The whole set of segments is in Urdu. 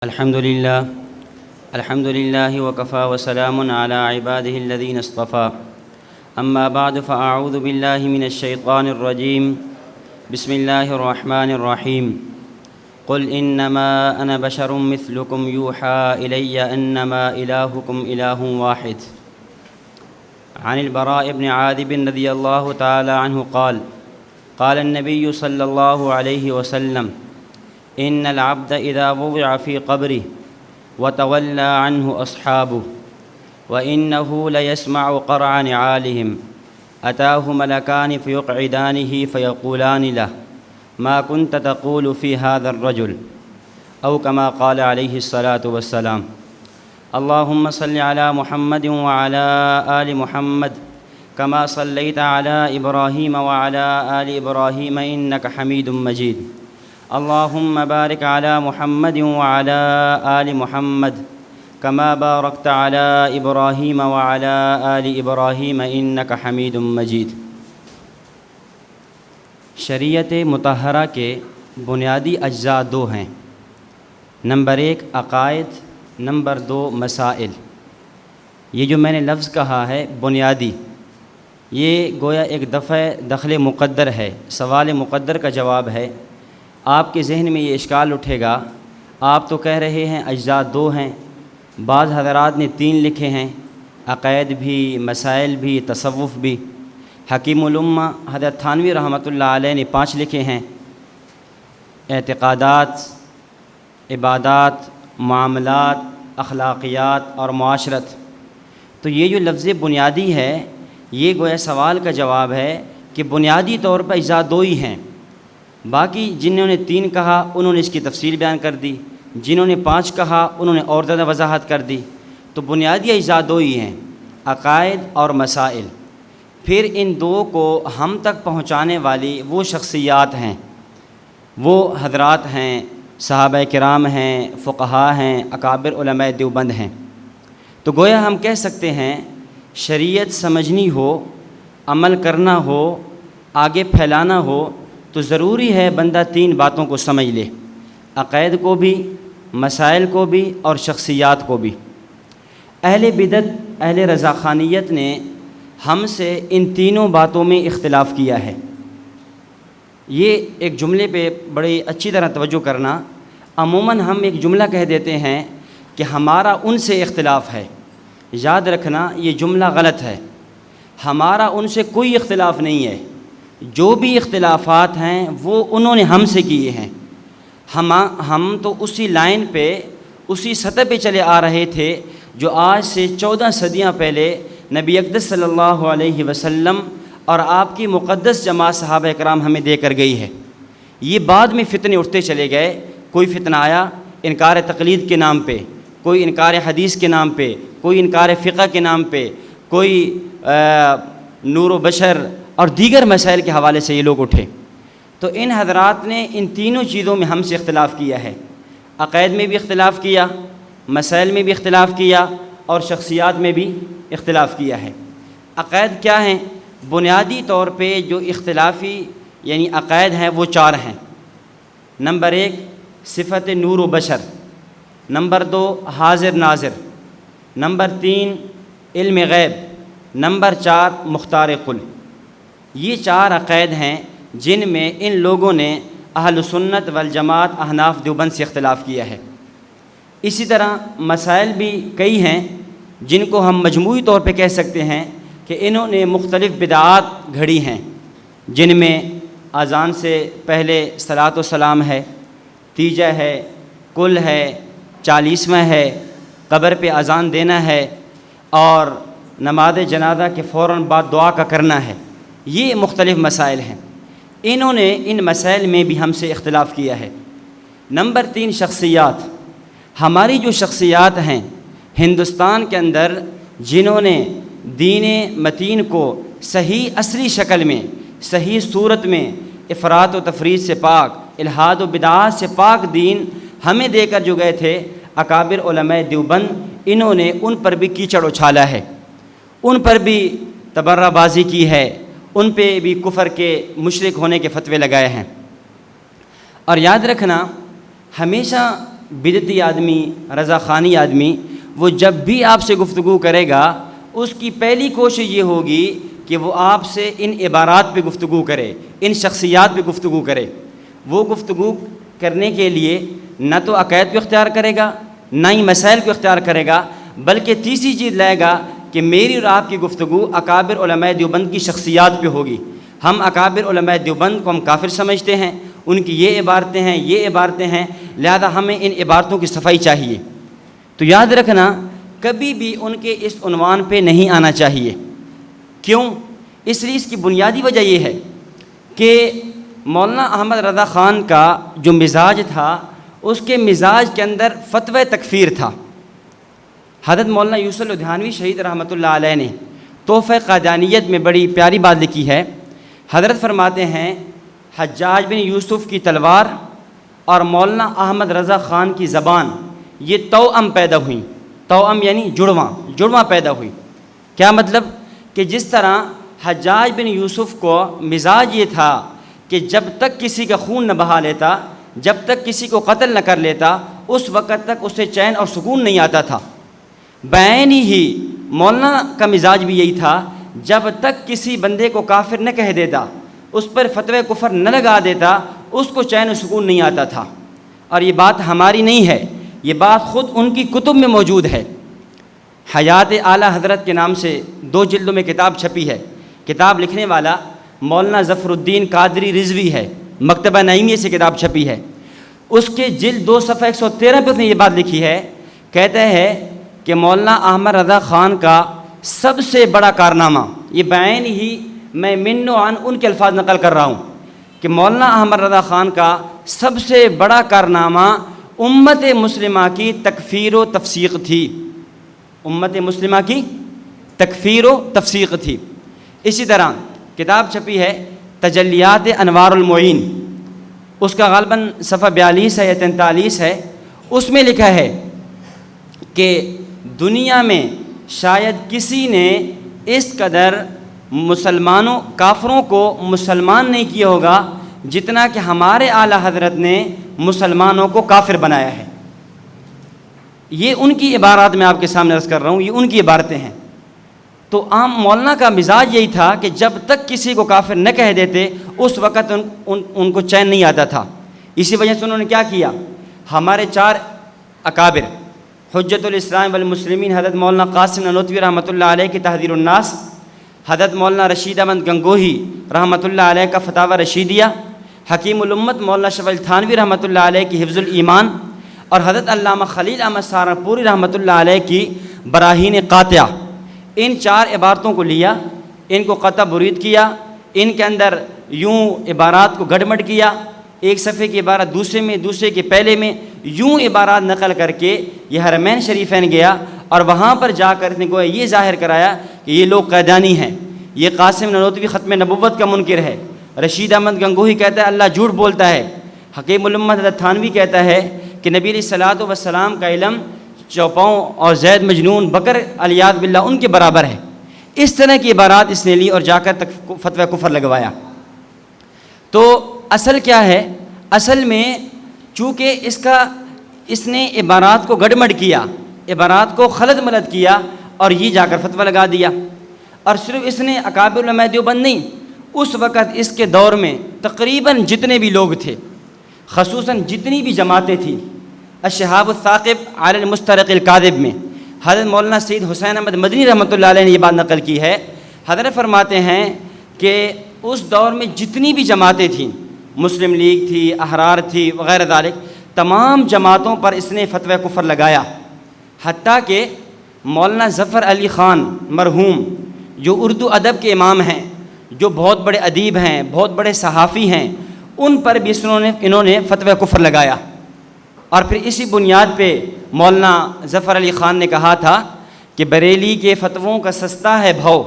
الحمد لله وكفى وسلام على عباده الذين اصطفى. أما بعد فأعوذ بالله من الشيطان الرجيم. بسم الله الرحمن الرحيم. قل إنما أنا بشر مثلكم يوحى إلي أنما إلهكم إله واحد. عن البراء بن عازب رضي الله تعالى عنه قال قال النبي صلى الله عليه وسلم: إن العبد إذا وضع في قبره وتولى عنه أصحابه وإنه ليسمع قرع نعالهم أتاه ملكان فيقعدانه فيقولان له: ما كنت تقول في هذا الرجل؟ أو كما قال عليه الصلاة والسلام. اللهم صل على محمد وعلى آل محمد كما صليت على إبراهيم وعلى آل إبراهيم إنك حميد مجيد. اللهم بارك على محمد وعلى آل محمد كما باركت على إبراهيم وعلى آل إبراهيم إنك حميد مجيد. شریعت مطہرہ کے بنیادی اجزاء دو ہیں. نمبر 1 عقائد، نمبر 2 مسائل. یہ جو میں نے لفظ کہا ہے بنیادی، یہ گویا ایک دخل مقدر ہے، سوال مقدر کا جواب ہے. آپ کے ذہن میں یہ اشکال اٹھے گا، آپ تو کہہ رہے ہیں اجزاء 2 ہیں، بعض حضرات نے 3 لکھے ہیں، عقائد بھی، مسائل بھی، تصوف بھی. حکیم الامہ حضرت تھانوی رحمۃ اللہ علیہ نے 5 لکھے ہیں: اعتقادات، عبادات، معاملات، اخلاقیات اور معاشرت. تو یہ جو لفظ بنیادی ہے یہ گویا سوال کا جواب ہے کہ بنیادی طور پر اجزاء 2 ہی ہیں. باقی جنہوں نے 3 کہا انہوں نے اس کی تفصیل بیان کر دی، جنہوں نے 5 کہا انہوں نے اور زیادہ وضاحت کر دی. تو بنیادی اجزاء 2 ہی ہیں، عقائد اور مسائل. پھر ان 2 کو ہم تک پہنچانے والی وہ شخصیات ہیں، وہ حضرات ہیں، صحابہ کرام ہیں، فقہاء ہیں، اکابر علماء دیوبند ہیں. تو گویا ہم کہہ سکتے ہیں شریعت سمجھنی ہو، عمل کرنا ہو، آگے پھیلانا ہو تو ضروری ہے بندہ 3 باتوں کو سمجھ لے: عقائد کو بھی، مسائل کو بھی اور شخصیات کو بھی. اہل بدعت، اہل رضاخانیت نے ہم سے ان تینوں باتوں میں اختلاف کیا ہے. یہ ایک جملے پہ بڑی اچھی طرح توجہ کرنا. عموماً ہم ایک جملہ کہہ دیتے ہیں کہ ہمارا ان سے اختلاف ہے. یاد رکھنا یہ جملہ غلط ہے. ہمارا ان سے کوئی اختلاف نہیں ہے. جو بھی اختلافات ہیں وہ انہوں نے ہم سے کیے ہیں. ہم تو اسی لائن پہ، اسی سطح پہ چلے آ رہے تھے جو آج سے 14 صدیاں پہلے نبی اقدس صلی اللہ علیہ وسلم اور آپ کی مقدس جماعت صحابہ کرام ہمیں دے کر گئی ہے. یہ بعد میں فتنے اٹھتے چلے گئے. کوئی فتنہ آیا انکار تقلید کے نام پہ، کوئی انکار حدیث کے نام پہ، کوئی انکار فقہ کے نام پہ، کوئی نور و بشر اور دیگر مسائل کے حوالے سے یہ لوگ اٹھے. تو ان حضرات نے ان تینوں چیزوں میں ہم سے اختلاف کیا ہے. عقائد میں بھی اختلاف کیا، مسائل میں بھی اختلاف کیا اور شخصیات میں بھی اختلاف کیا ہے. عقائد کیا ہیں؟ بنیادی طور پہ جو اختلافی یعنی عقائد ہیں وہ 4 ہیں. نمبر 1 صفت نور و بشر، نمبر 2 حاضر ناظر، نمبر 3 علم غیب، نمبر 4 مختار کل. یہ 4 عقائد ہیں جن میں ان لوگوں نے اہل سنت والجماعت احناف دیوبند سے اختلاف کیا ہے. اسی طرح مسائل بھی کئی ہیں جن کو ہم مجموعی طور پہ کہہ سکتے ہیں کہ انہوں نے مختلف بدعات گھڑی ہیں، جن میں اذان سے پہلے صلاۃ و سلام ہے، تیجہ ہے، کل ہے، 40واں ہے، قبر پہ اذان دینا ہے اور نماز جنازہ کے فوراً بعد دعا کا کرنا ہے. یہ مختلف مسائل ہیں. انہوں نے ان مسائل میں بھی ہم سے اختلاف کیا ہے. نمبر 3 شخصیات. ہماری جو شخصیات ہیں ہندوستان کے اندر جنہوں نے دین متین کو صحیح اصلی شکل میں، صحیح صورت میں، افراط و تفریط سے پاک، الحاد و بدعات سے پاک دین ہمیں دے کر جو گئے تھے اکابر علماء دیوبند، انہوں نے ان پر بھی کیچڑ اچھالا ہے، ان پر بھی تبرہ بازی کی ہے، ان پہ بھی کفر کے مشرک ہونے کے فتوے لگائے ہیں. اور یاد رکھنا ہمیشہ بدعتی آدمی، رضا خانی آدمی، وہ جب بھی آپ سے گفتگو کرے گا اس کی پہلی کوشش یہ ہوگی کہ وہ آپ سے ان عبارات پہ گفتگو کرے، ان شخصیات پہ گفتگو کرے۔ وہ گفتگو کرنے کے لیے نہ تو عقائد کو اختیار کرے گا، نہ ہی مسائل کو اختیار کرے گا، بلکہ تیسری چیز لائے گا کہ میری اور آپ کی گفتگو اکابر علماء دیوبند کی شخصیات پہ ہوگی۔ ہم اکابر علماء دیوبند کو ہم کافر سمجھتے ہیں، ان کی یہ عبارتیں ہیں، یہ عبارتیں ہیں، لہذا ہمیں ان عبارتوں کی صفائی چاہیے۔ تو یاد رکھنا کبھی بھی ان کے اس عنوان پہ نہیں آنا چاہیے۔ کیوں؟ اس لیے اس کی بنیادی وجہ یہ ہے کہ مولانا احمد رضا خان کا جو مزاج تھا اس کے مزاج کے اندر فتوی تکفیر تھا۔ حضرت مولانا یوسف لدھیانوی شہید رحمۃ اللہ علیہ نے تحفہ قادیانیت میں بڑی پیاری بات لکھی ہے۔ حضرت فرماتے ہیں حجاج بن یوسف کی تلوار اور مولانا احمد رضا خان کی زبان یہ توأم پیدا ہوئیں۔ توأم یعنی جڑواں پیدا ہوئی۔ کیا مطلب؟ کہ جس طرح حجاج بن یوسف کو مزاج یہ تھا کہ جب تک کسی کا خون نہ بہا لیتا، جب تک کسی کو قتل نہ کر لیتا، اس وقت تک اسے چین اور سکون نہیں آتا تھا، بعین ہی مولانا کا مزاج بھی یہی تھا، جب تک کسی بندے کو کافر نہ کہہ دیتا، اس پر فتوی کفر نہ لگا دیتا، اس کو چین و سکون نہیں آتا تھا۔ اور یہ بات ہماری نہیں ہے، یہ بات خود ان کی کتب میں موجود ہے۔ حیات اعلیٰ حضرت کے نام سے 2 جلدوں میں کتاب چھپی ہے۔ کتاب لکھنے والا مولانا ظفر الدین قادری رضوی ہے، مکتبہ نعیمیہ سے کتاب چھپی ہے۔ اس کے جلد 2 صفحہ 113 پہ اس نے یہ بات لکھی ہے، کہتا ہے کہ مولانا احمد رضا خان کا سب سے بڑا کارنامہ، یہ بعین ہی میں من و عن ان کے الفاظ نقل کر رہا ہوں، کہ مولانا احمد رضا خان کا سب سے بڑا کارنامہ امت مسلمہ کی تکفیر و تفسیق تھی۔ امت مسلمہ کی تکفیر و تفسیق تھی۔ اسی طرح کتاب چھپی ہے تجلیات انوار المعین، اس کا غالباً صفحہ 42 ہے یا 43 ہے۔ اس میں لکھا ہے کہ دنیا میں شاید کسی نے اس قدر کافروں کو مسلمان نہیں کیا ہوگا جتنا کہ ہمارے اعلیٰ حضرت نے مسلمانوں کو کافر بنایا ہے۔ یہ ان کی عبارات میں آپ کے سامنے عرض کر رہا ہوں، یہ ان کی عبارتیں ہیں۔ تو عام مولانا کا مزاج یہی تھا کہ جب تک کسی کو کافر نہ کہہ دیتے اس وقت ان کو چین نہیں آتا تھا۔ اسی وجہ سے انہوں نے کیا کیا، ہمارے 4 اکابر حجت الاسلام والمسلمین حضرت مولانا قاسم نانوتوی رحمۃ اللہ علیہ کی تحذیر الناس، حضرت مولانا رشید احمد گنگوہی رحمۃ اللہ علیہ کا فتاوی رشیدیہ، حکیم الامت مولانا شفیع تھانوی رحمۃ اللہ علیہ کی حفظ الایمان، اور حضرت علامہ خلیل احمد سہارنپوری رحمۃ اللہ علیہ کی براہین قاطعہ، ان 4 عبارتوں کو لیا، ان کو قطع برید کیا، ان کے اندر یوں عبارات کو گڑمٹ کیا، ایک صفحے کی عبارت دوسرے میں، دوسرے کے پہلے میں، یوں عبارات نقل کر کے یہ حرمین شریفین گیا، اور وہاں پر جا کر اس نے گویا یہ ظاہر کرایا کہ یہ لوگ قیدانی ہیں، یہ قاسم نانوتوی ختم نبوت کا منکر ہے، رشید احمد گنگوہی کہتا ہے اللہ جھوٹ بولتا ہے، حکیم الامت حضرت تھانوی کہتا ہے کہ نبی علیہ الصلوۃ والسلام کا علم چوپاؤں اور زید مجنون بکر الیاذ باللہ ان کے برابر ہے۔ اس طرح کی عبارات اس نے لی اور جا کر تک فتوی کفر لگوایا۔ تو اصل کیا ہے؟ اصل میں چونکہ اس نے عبارات کو گڑمڑ کیا، عبارات کو خلط ملط کیا اور یہ جا کر فتوی لگا دیا۔ اور صرف اس نے اکابر علماء دیوبند نہیں، اس وقت اس کے دور میں تقریباً جتنے بھی لوگ تھے، خصوصاً جتنی بھی جماعتیں تھیں، الشہاب الثاقب علی المسترق الکاذب میں حضرت مولانا سید حسین احمد مدنی رحمۃ اللہ علیہ نے یہ بات نقل کی ہے۔ حضرت فرماتے ہیں کہ اس دور میں جتنی بھی جماعتیں تھیں، مسلم لیگ تھی، احرار تھی وغیرہ ذالک، تمام جماعتوں پر اس نے فتوی کفر لگایا، حتیٰ کہ مولانا ظفر علی خان مرحوم جو اردو ادب کے امام ہیں، جو بہت بڑے ادیب ہیں، بہت بڑے صحافی ہیں، ان پر بھی انہوں نے فتوی کفر لگایا۔ اور پھر اسی بنیاد پہ مولانا ظفر علی خان نے کہا تھا کہ بریلی کے فتووں کا سستا ہے بھاؤ،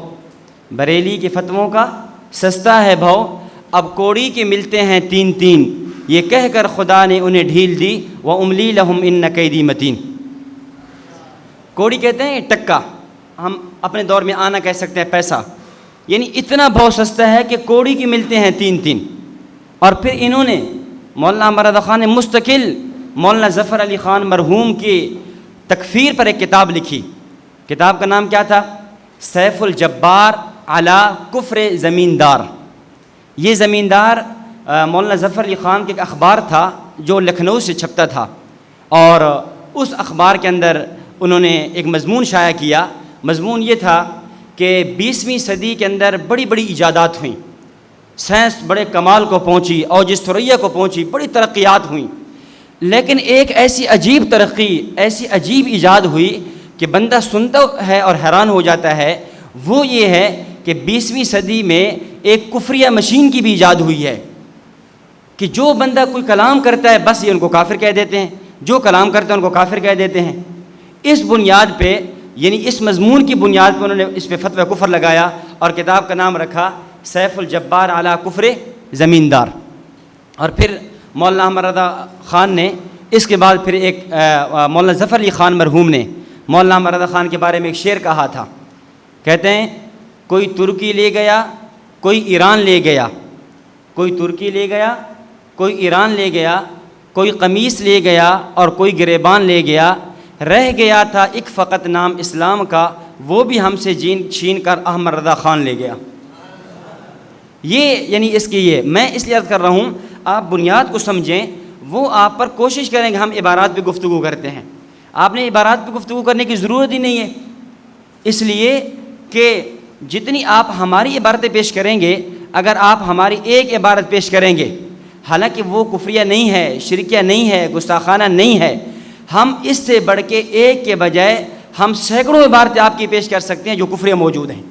بریلی کے فتووں کا سستا ہے بھاؤ، اب کوڑی کے ملتے ہیں 3 یہ کہہ کر خدا نے انہیں ڈھیل دی وَأُمْلِي لَهُمْ إِنَّ كَيْدِي مَتِينٌ۔ کوڑی کہتے ہیں ٹکا، ہم اپنے دور میں آنا کہہ سکتے ہیں پیسہ، یعنی اتنا بھاؤ سستا ہے کہ کوڑی کے ملتے ہیں 3۔ اور پھر انہوں نے مولانا احمد رضا خان نے مستقل مولانا ظفر علی خان مرحوم کی تکفیر پر ایک کتاب لکھی. کتاب کا نام کیا تھا؟ سیف الجبار علی کفر زمیندار. یہ زمیندار مولانا ظفر علی خان کے ایک اخبار تھا جو لکھنؤ سے چھپتا تھا، اور اس اخبار کے اندر انہوں نے ایک مضمون شائع کیا. مضمون یہ تھا کہ 20ویں صدی کے اندر بڑی بڑی ایجادات ہوئیں، سائنس بڑے کمال کو پہنچی، اوج ثریا کو پہنچی، بڑی ترقیات ہوئیں، لیکن ایک ایسی عجیب ترقی، ایسی عجیب ایجاد ہوئی کہ بندہ سنتا ہے اور حیران ہو جاتا ہے. وہ یہ ہے کہ 20ویں صدی میں ایک کفریہ مشین کی بھی ایجاد ہوئی ہے کہ جو بندہ کوئی کلام کرتا ہے بس یہ ان کو کافر کہہ دیتے ہیں، جو کلام کرتے ہیں ان کو کافر کہہ دیتے ہیں. اس بنیاد پہ، یعنی اس مضمون کی بنیاد پہ انہوں نے اس پہ فتوی کفر لگایا اور کتاب کا نام رکھا سیف الجبار علی کفر زمیندار. اور پھر مولانا احمد رضا خان نے اس کے بعد پھر ایک مولانا ظفر علی خان مرحوم نے مولانا احمد رضا خان کے بارے میں ایک شعر کہا تھا. کہتے ہیں کوئی ترکی لے گیا کوئی ایران لے گیا، کوئی ترکی لے گیا کوئی ایران لے گیا، کوئی قمیص لے گیا اور کوئی گریبان لے گیا، رہ گیا تھا ایک فقط نام اسلام کا، وہ بھی ہم سے چھین کر احمد رضا خان لے گیا. یہ یعنی اس کی میں اس لیے عرض کر رہا ہوں آپ بنیاد کو سمجھیں. وہ آپ پر کوشش کریں کہ ہم عبارات پہ گفتگو کرتے ہیں، آپ نے عبارات پہ گفتگو کرنے کی ضرورت ہی نہیں ہے، اس لیے کہ جتنی آپ ہماری عبارتیں پیش کریں گے، اگر آپ ہماری ایک عبارت پیش کریں گے حالانکہ وہ کفریہ نہیں ہے، شرکیہ نہیں ہے، گستاخانہ نہیں ہے، ہم اس سے بڑھ کے ایک کے بجائے ہم سینکڑوں عبارتیں آپ کی پیش کر سکتے ہیں جو کفریہ موجود ہیں.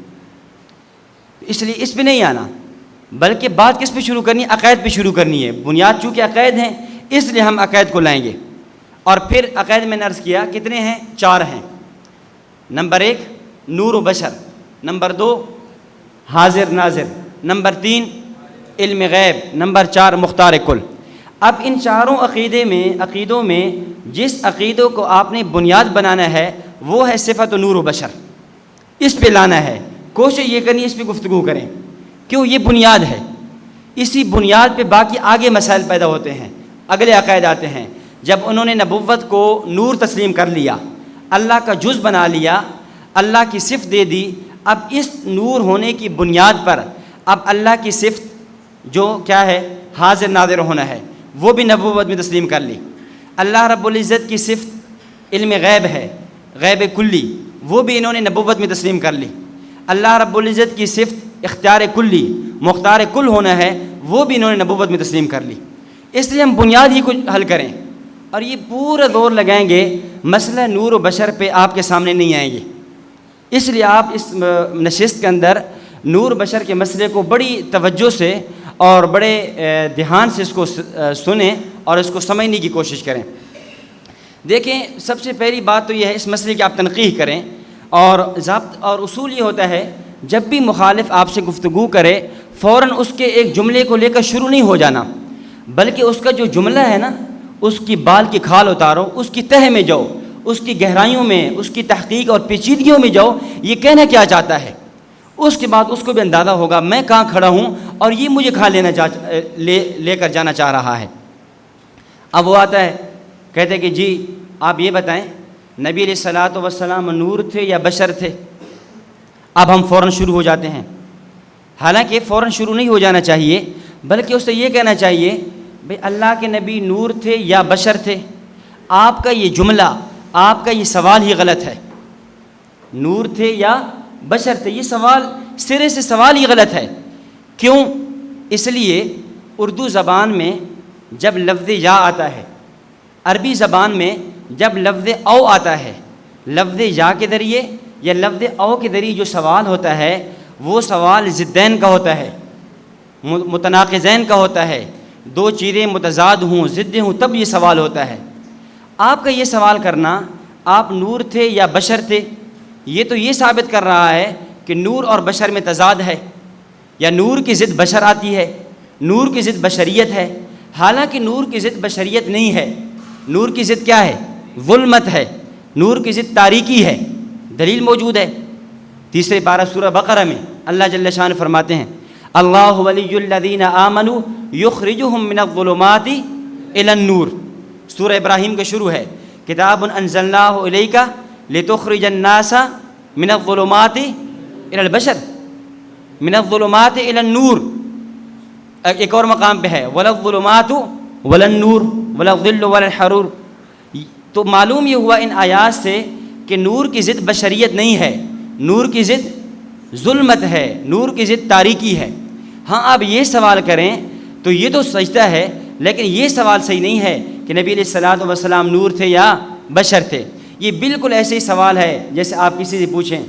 اس لیے اس پہ نہیں آنا، بلکہ بات کس پہ شروع کرنی ہے؟ عقائد پہ شروع کرنی ہے. بنیاد چونکہ عقائد ہیں اس لیے ہم عقائد کو لائیں گے. اور پھر عقائد میں نے عرض کیا کتنے ہیں؟ 4 ہیں. نمبر 1 نور و بشر، نمبر 2 حاضر ناظر، نمبر 3 علم غیب، نمبر 4 مختار کل. اب ان چاروں عقیدوں میں جس عقیدوں کو آپ نے بنیاد بنانا ہے وہ ہے صفت نور و بشر. اس پہ لانا ہے، کوشش یہ کرنی ہے اس پہ گفتگو کریں، کیوں؟ یہ بنیاد ہے. اسی بنیاد پہ باقی آگے مسائل پیدا ہوتے ہیں، اگلے عقائد آتے ہیں. جب انہوں نے نبوت کو نور تسلیم کر لیا، اللہ کا جز بنا لیا، اللہ کی صفت دے دی، اب اس نور ہونے کی بنیاد پر اب اللہ کی صفت جو کیا ہے؟ حاضر ناظر ہونا ہے، وہ بھی نبوت میں تسلیم کر لی. اللہ رب العزت کی صفت علم غیب ہے، غیب کلی، وہ بھی انہوں نے نبوت میں تسلیم کر لی. اللہ رب العزت کی صفت اختیار کلی، مختار کل ہونا ہے، وہ بھی انہوں نے نبوت میں تسلیم کر لی. اس لیے ہم بنیاد ہی کو حل کریں اور یہ پورا دور لگائیں گے، مسئلہ نور و بشر پہ آپ کے سامنے نہیں آئیں گے. اس لیے آپ اس نشست کے اندر نور بشر کے مسئلے کو بڑی توجہ سے اور بڑے دھیان سے اس کو سنیں اور اس کو سمجھنے کی کوشش کریں. دیکھیں سب سے پہلی بات تو یہ ہے اس مسئلے کی آپ تنقیح کریں، اور ضابط اور اصول یہ ہوتا ہے جب بھی مخالف آپ سے گفتگو کرے فوراً اس کے ایک جملے کو لے کر شروع نہیں ہو جانا، بلکہ اس کا جو جملہ ہے نا اس کی بال کی کھال اتارو، اس کی تہ میں جاؤ، اس کی گہرائیوں میں، اس کی تحقیق اور پیچیدگیوں میں جاؤ، یہ کہنا کیا چاہتا ہے. اس کے بعد اس کو بھی اندازہ ہوگا میں کہاں کھڑا ہوں اور یہ مجھے کہاں لے کر جانا چاہ رہا ہے. اب وہ آتا ہے کہتے کہ جی آپ یہ بتائیں نبی علیہ الصلوۃ والسلام نور تھے یا بشر تھے؟ اب ہم فوراً شروع ہو جاتے ہیں، حالانکہ فوراً شروع نہیں ہو جانا چاہیے، بلکہ اس سے یہ کہنا چاہیے بھئی اللہ کے نبی نور تھے یا بشر تھے؟ آپ کا یہ جملہ، آپ کا یہ سوال ہی غلط ہے. نور تھے یا بشر تھے، یہ سوال سرے سے سوال ہی غلط ہے. کیوں؟ اس لیے اردو زبان میں جب لفظ یا آتا ہے، عربی زبان میں جب لفظ او آتا ہے، لفظ یا کے ذریعے یا لفظ او کے ذریعے جو سوال ہوتا ہے وہ سوال ضدین کا ہوتا ہے، متناقضین کا ہوتا ہے. 2 چیزیں متضاد ہوں، ضد ہوں، تب یہ سوال ہوتا ہے. آپ کا یہ سوال کرنا آپ نور تھے یا بشر تھے، یہ تو یہ ثابت کر رہا ہے کہ نور اور بشر میں تضاد ہے، یا نور کی ضد بشر آتی ہے، نور کی ضد بشریت ہے. حالانکہ نور کی ضد بشریت نہیں ہے، نور کی ضد کیا ہے؟ ظلمت ہے، نور کی ضد تاریکی ہے. دلیل موجود ہے 3 پارہ سورہ بقرہ میں اللہ جل شان فرماتے ہیں اللہ ولی الذین آمنوا یخرجہم من الظلمات الی النور. سورہ ابراہیم کا شروع ہے، کتاب انزلناہ الیک لتخرج الناس من الظلمات الی البشر، من الظلمات الی النور۔ ایک اور مقام پہ ہے ولا الظلمات ولا النور ولا الظل ولا الحرور۔ تو معلوم یہ ہوا ان آیات سے کہ نور کی ضد بشریت نہیں ہے، نور کی ضد ظلمت ہے، نور کی ضد تاریکی ہے۔ ہاں آپ یہ سوال کریں تو یہ تو سجدہ ہے، لیکن یہ سوال صحیح نہیں ہے کہ نبی علیہ الصلوۃ والسلام نور تھے یا بشر تھے۔ یہ بالکل ایسے ہی سوال ہے جیسے آپ کسی سے پوچھیں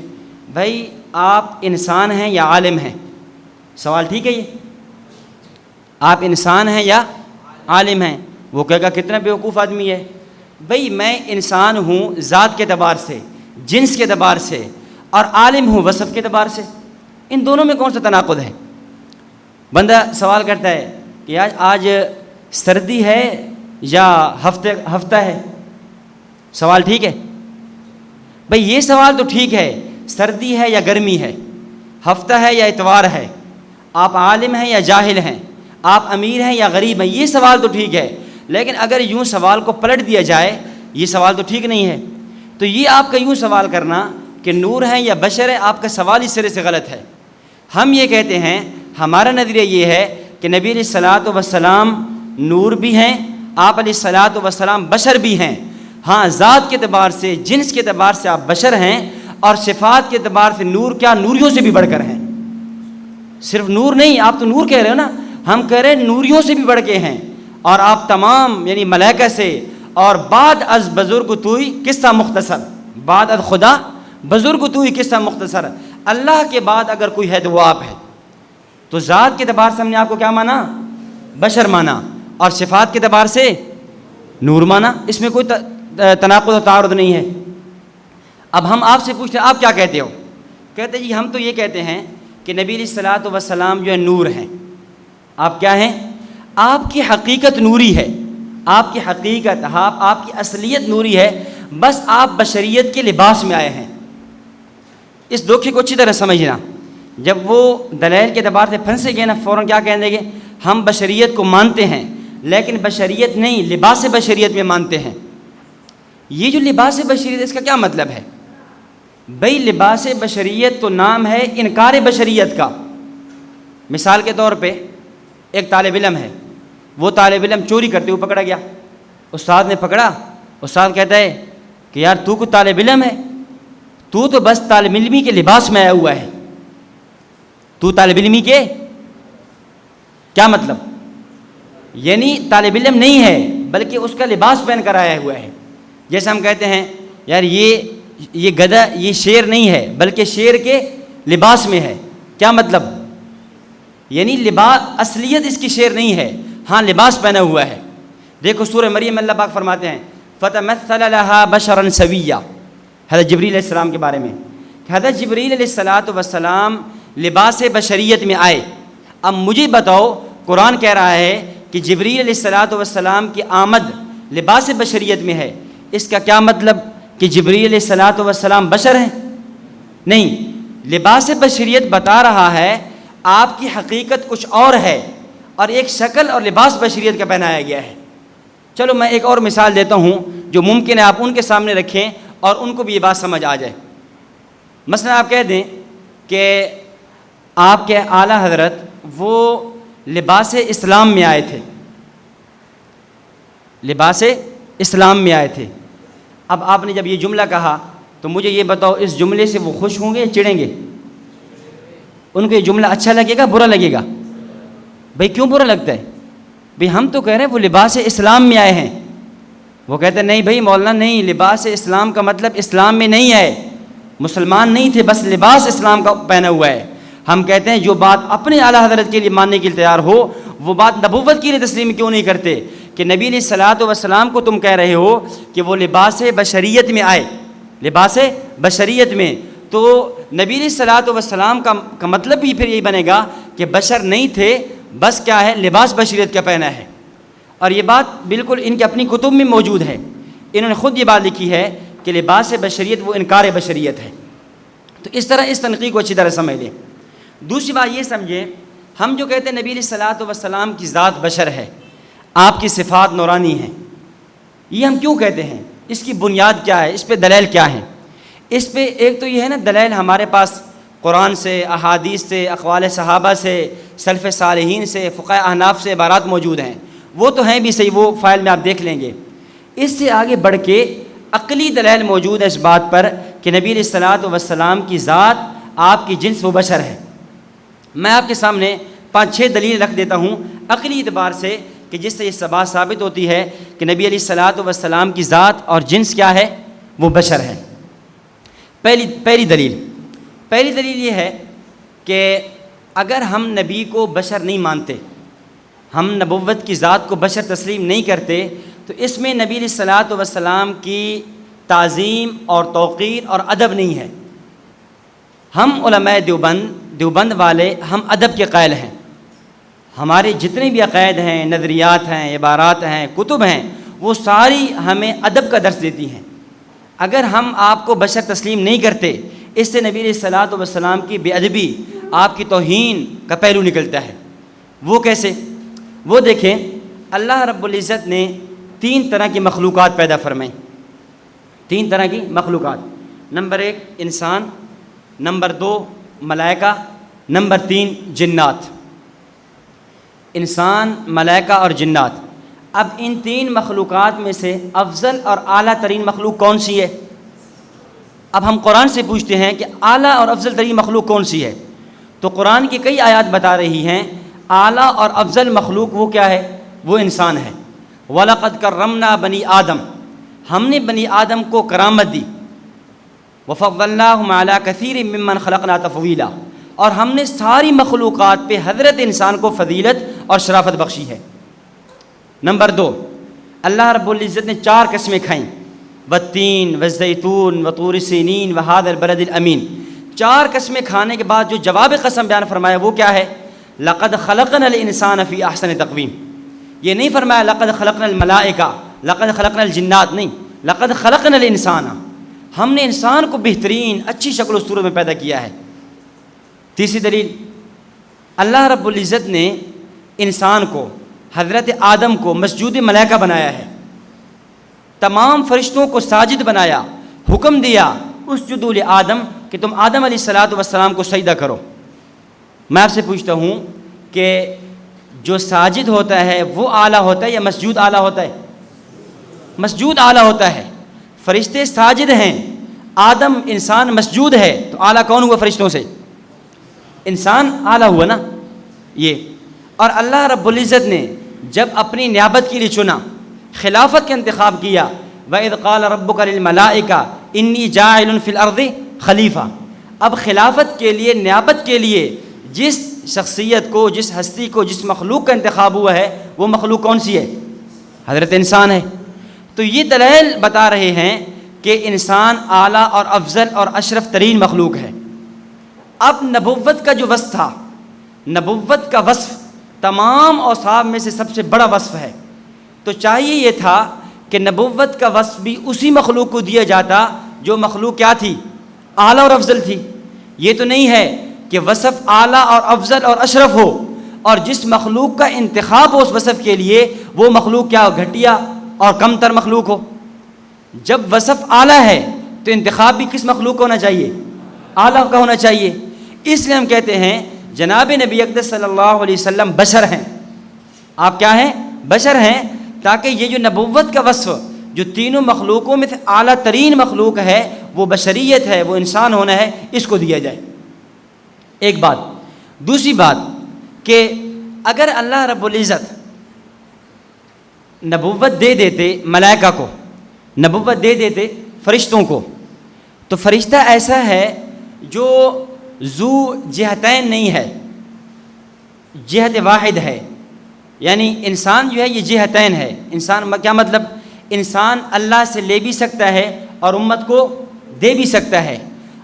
بھائی آپ انسان ہیں یا عالم ہیں، سوال ٹھیک ہے یہ، آپ انسان ہیں یا عالم ہیں؟ وہ کہے گا کتنا بیوقوف آدمی ہے، بھئی میں انسان ہوں ذات کے اعتبار سے، جنس کے اعتبار سے، اور عالم ہوں وصف کے اعتبار سے، ان دونوں میں کون سا تناقض ہے؟ بندہ سوال کرتا ہے کہ آج سردی ہے یا ہفتہ ہے، سوال ٹھیک ہے؟ بھئی یہ سوال تو ٹھیک ہے، سردی ہے یا گرمی ہے، ہفتہ ہے یا اتوار ہے، آپ عالم ہیں یا جاہل ہیں، آپ امیر ہیں یا غریب ہیں، یہ سوال تو ٹھیک ہے، لیکن اگر یوں سوال کو پلٹ دیا جائے یہ سوال تو ٹھیک نہیں ہے۔ تو یہ آپ کا یوں سوال کرنا کہ نور ہیں یا بشر ہے، آپ کا سوال اس سرے سے غلط ہے۔ ہم یہ کہتے ہیں، ہمارا نظریہ یہ ہے کہ نبی علیہ الصلوۃ والسلام نور بھی ہیں، آپ علیہ الصلوۃ والسلام بشر بھی ہیں۔ ہاں ذات کے اعتبار سے، جنس کے اعتبار سے آپ بشر ہیں، اور صفات کے اعتبار سے نور کیا نوریوں سے بھی بڑھ کر ہیں۔ صرف نور نہیں، آپ تو نور کہہ رہے ہو نا، ہم کہہ رہے ہیں نوریوں سے بھی بڑھ کے ہیں، اور آپ تمام یعنی ملائکہ سے، اور بعد از بزرگ توئی قصہ مختصر، بعد از خدا بزرگ توئی قصہ مختصر، اللہ کے بعد اگر کوئی ہے تو وہ آپ ہے۔ تو ذات کے اعتبار سے ہم نے آپ کو کیا مانا؟ بشر مانا، اور صفات کے اعتبار سے نور مانا، اس میں کوئی تناقض و تعارض نہیں ہے۔ اب ہم آپ سے پوچھتے ہیں آپ کیا کہتے ہو؟ کہتے جی ہم تو یہ کہتے ہیں کہ نبی علیہ الصلوۃ والسلام جو ہے نور ہیں۔ آپ کیا ہیں؟ آپ کی حقیقت نوری ہے، آپ کی حقیقت، آپ کی اصلیت نوری ہے، بس آپ بشریت کے لباس میں آئے ہیں۔ اس دھوکے کو اچھی طرح سمجھنا، جب وہ دلائل کے اعتبار سے پھنسے گئے نا، فوراً کیا کہیں گے؟ ہم بشریت کو مانتے ہیں لیکن بشریت نہیں، لباس بشریت میں مانتے ہیں۔ یہ جو لباس بشریت اس کا کیا مطلب ہے؟ بھئی لباس بشریت تو نام ہے انکار بشریت کا۔ مثال کے طور پہ ایک طالب علم ہے، وہ طالب علم چوری کرتے ہوئے پکڑا گیا، استاد نے پکڑا، استاد کہتا ہے کہ یار تو کو طالب علم ہے، تو بس طالب علمی کے لباس میں آیا ہوا ہے، تو طالب علمی کے کیا مطلب؟ یعنی طالب علم نہیں ہے بلکہ اس کا لباس پہن کر آیا ہوا ہے۔ جیسے ہم کہتے ہیں یار یہ گدھا، یہ شیر نہیں ہے بلکہ شیر کے لباس میں ہے، کیا مطلب؟ یعنی لباس، اصلیت اس کی شیر نہیں ہے، ہاں لباس پہنا ہوا ہے۔ دیکھو سورہ مریم اللہ پاک فرماتے ہیں فَتَمَثَّلَ لَهَا بَشَرًا سَوِيًّا، حضرت جبریل علیہ السلام کے بارے میں، کہ حضرت جبریل علیہ الصلوۃ والسلام لباس بشریت میں آئے۔ اب مجھے بتاؤ، قرآن کہہ رہا ہے کہ جبریل علیہ الصلوۃ والسلام کی آمد لباس بشریت میں ہے، اس کا کیا مطلب کہ جبریل علیہ الصلوۃ والسلام بشر ہیں؟ نہیں، لباس بشریت بتا رہا ہے آپ کی حقیقت کچھ اور ہے، اور ایک شکل اور لباس بشریت کا پہنایا گیا ہے۔ چلو میں ایک اور مثال دیتا ہوں جو ممکن ہے آپ ان کے سامنے رکھیں اور ان کو بھی یہ بات سمجھ آ جائے۔ مثلا آپ کہہ دیں کہ آپ کے اعلیٰ حضرت وہ لباس اسلام میں آئے تھے، لباس اسلام میں آئے تھے۔ اب آپ نے جب یہ جملہ کہا تو مجھے یہ بتاؤ اس جملے سے وہ خوش ہوں گے یا چڑیں گے؟ ان کو یہ جملہ اچھا لگے گا برا لگے گا؟ بھئی کیوں برا لگتا ہے؟ بھئی ہم تو کہہ رہے ہیں وہ لباس اسلام میں آئے ہیں۔ وہ کہتے ہیں نہیں بھئی مولانا نہیں، لباس اسلام کا مطلب اسلام میں نہیں ہے، مسلمان نہیں تھے، بس لباس اسلام کا پہنا ہوا ہے۔ ہم کہتے ہیں جو بات اپنے اعلیٰ حضرت کے لیے ماننے کے لیے تیار ہو، وہ بات نبوت کے لیے تسلیم کیوں نہیں کرتے؟ کہ نبی علیہ الصلوۃ والسلام کو تم کہہ رہے ہو کہ وہ لباس بشریت میں آئے، لباس بشریت میں، تو نبی علیہ الصلوۃ والسلام کا مطلب بھی پھر یہی بنے گا کہ بشر نہیں تھے، بس کیا ہے لباس بشریت کا پہنا ہے۔ اور یہ بات بالکل ان کے اپنی کتب میں موجود ہے، انہوں نے خود یہ بات لکھی ہے کہ لباس بشریت وہ انکار بشریت ہے۔ تو اس طرح اس تنقید کو اچھی طرح سمجھ لیں۔ دوسری بات یہ سمجھیں، ہم جو کہتے ہیں نبی علیہ الصلوۃ والسلام کی ذات بشر ہے، آپ کی صفات نورانی ہیں، یہ ہم کیوں کہتے ہیں؟ اس کی بنیاد کیا ہے؟ اس پہ دلیل کیا ہیں؟ اس پہ ایک تو یہ ہے نا، دلیل ہمارے پاس قرآن سے، احادیث سے، اقوال صحابہ سے، سلف صالحین سے، فقہ احناف سے عبارات موجود ہیں، وہ تو ہیں بھی صحیح، وہ فائل میں آپ دیکھ لیں گے۔ اس سے آگے بڑھ کے عقلی دلیل موجود ہے اس بات پر کہ نبی علیہ الصلوۃ والسلام کی ذات، آپ کی جنس، وہ بشر ہے۔ میں آپ کے سامنے 5-6 دلیل رکھ دیتا ہوں عقلی اعتبار سے کہ جس سے یہ بات ثابت ہوتی ہے کہ نبی علیہ الصلوۃ والسلام کی ذات اور جنس کیا ہے؟ وہ بشر ہے۔ پہلی دلیل یہ ہے کہ اگر ہم نبی کو بشر نہیں مانتے، ہم نبوت کی ذات کو بشر تسلیم نہیں کرتے، تو اس میں نبی علیہ الصلوۃ والسلام کی تعظیم اور توقیر اور ادب نہیں ہے۔ ہم علماء دیوبند والے ہم ادب کے قائل ہیں۔ ہمارے جتنے بھی عقائد ہیں، نظریات ہیں، عبارات ہیں، کتب ہیں، وہ ساری ہمیں ادب کا درس دیتی ہیں۔ اگر ہم آپ کو بشر تسلیم نہیں کرتے، اس سے نبی علیہ الصلوۃ والسلام کی بے ادبی، آپ کی توہین کا پہلو نکلتا ہے۔ وہ کیسے؟ وہ دیکھیں، اللہ رب العزت نے 3 طرح کی مخلوقات پیدا فرمائیں۔ 3 طرح کی مخلوقات، نمبر 1 انسان، نمبر 2 ملائکہ، نمبر 3 جنات۔ انسان، ملائکہ اور جنات۔ اب ان 3 مخلوقات میں سے افضل اور اعلیٰ ترین مخلوق کون سی ہے؟ اب ہم قرآن سے پوچھتے ہیں کہ اعلیٰ اور افضل ترین مخلوق کون سی ہے؟ تو قرآن کی کئی آیات بتا رہی ہیں اعلیٰ اور افضل مخلوق وہ کیا ہے؟ وہ انسان ہے۔ وَلَقَدْ كَرَّمْنَا بَنِي آدم، ہم نے بنی آدم کو کرامت دی۔ وَفَضَّلْنَاهُمْ عَلَىٰ كَثِيرٍ مِّمَّنْ خَلَقْنَا تَفْضِيلًا، اور ہم نے ساری مخلوقات پہ حضرت انسان کو فضیلت اور شرافت بخشی ہے۔ نمبر 2، اللہ رب العزت نے 4 قسمیں کھائیں، والتین والزیتون وطور سینین وہذا البلد الامین۔ 4 قسمیں کھانے کے بعد جو جواب قسم بیان فرمایا وہ کیا ہے؟ لقد خلقنا الانسان فی احسن تقویم۔ یہ نہیں فرمایا لقد خلقنا الملائکہ، لقد خلقنا الجنات، نہیں، لقد خلقنا الانسان، ہم نے انسان کو بہترین اچھی شکل و صورت میں پیدا کیا ہے۔ تیسری دلیل، اللہ رب العزت نے انسان کو، حضرت آدم کو مسجود ملائکہ بنایا ہے، تمام فرشتوں کو ساجد بنایا، حکم دیا اسجدوا لآدم کہ تم آدم علیہ الصلوۃ والسلام کو سجدہ کرو۔ میں آپ سے پوچھتا ہوں کہ جو ساجد ہوتا ہے وہ اعلیٰ ہوتا ہے یا مسجود اعلیٰ ہوتا ہے؟ مسجود اعلیٰ ہوتا ہے۔ فرشتے ساجد ہیں، آدم انسان مسجود ہے، تو اعلیٰ کون ہوا فرشتوں سے؟ انسان اعلیٰ ہوا نا یہ۔ اور اللہ رب العزت نے جب اپنی نیابت کے لیے چنا، خلافت کا انتخاب کیا، وَإِذْ قَالَ رَبُّكَ لِلْمَلَائِكَةِ إِنِّي جَاعِلٌ فِي الْأَرْضِ خلیفہ۔ اب خلافت کے لیے، نیابت کے لیے جس شخصیت کو، جس ہستی کو، جس مخلوق کا انتخاب ہوا ہے، وہ مخلوق کون سی ہے؟ حضرت انسان ہے۔ تو یہ دلائل بتا رہے ہیں کہ انسان اعلیٰ اور افضل اور اشرف ترین مخلوق ہے۔ اب نبوت کا جو وصف تھا، نبوت کا وصف تمام اوصاف میں سے سب سے بڑا وصف ہے، تو چاہیے یہ تھا کہ نبوت کا وصف بھی اسی مخلوق کو دیا جاتا جو مخلوق کیا تھی؟ اعلیٰ اور افضل تھی۔ یہ تو نہیں ہے کہ وصف اعلیٰ اور افضل اور اشرف ہو، اور جس مخلوق کا انتخاب ہو اس وصف کے لیے وہ مخلوق کیا ہو؟ گھٹیا اور کم تر مخلوق ہو۔ جب وصف اعلیٰ ہے تو انتخاب بھی کس مخلوق کا ہونا چاہیے؟ اعلیٰ کا ہونا چاہیے۔ اس لیے ہم کہتے ہیں جناب نبی اقدس صلی اللہ علیہ وسلم بشر ہیں۔ آپ کیا ہیں؟ بشر ہیں، تاکہ یہ جو نبوت کا وصف جو تینوں مخلوقوں میں سے اعلیٰ ترین مخلوق ہے، وہ بشریت ہے، وہ انسان ہونا ہے، اس کو دیا جائے۔ ایک بات۔ دوسری بات کہ اگر اللہ رب العزت نبوت دے دیتے ملائکہ کو، نبوت دے دیتے فرشتوں کو، تو فرشتہ ایسا ہے جو ذو جہتین نہیں ہے، جہت واحد ہے۔ یعنی انسان جو ہے یہ جہتین ہے۔ انسان کیا مطلب؟ انسان اللہ سے لے بھی سکتا ہے اور امت کو دے بھی سکتا ہے،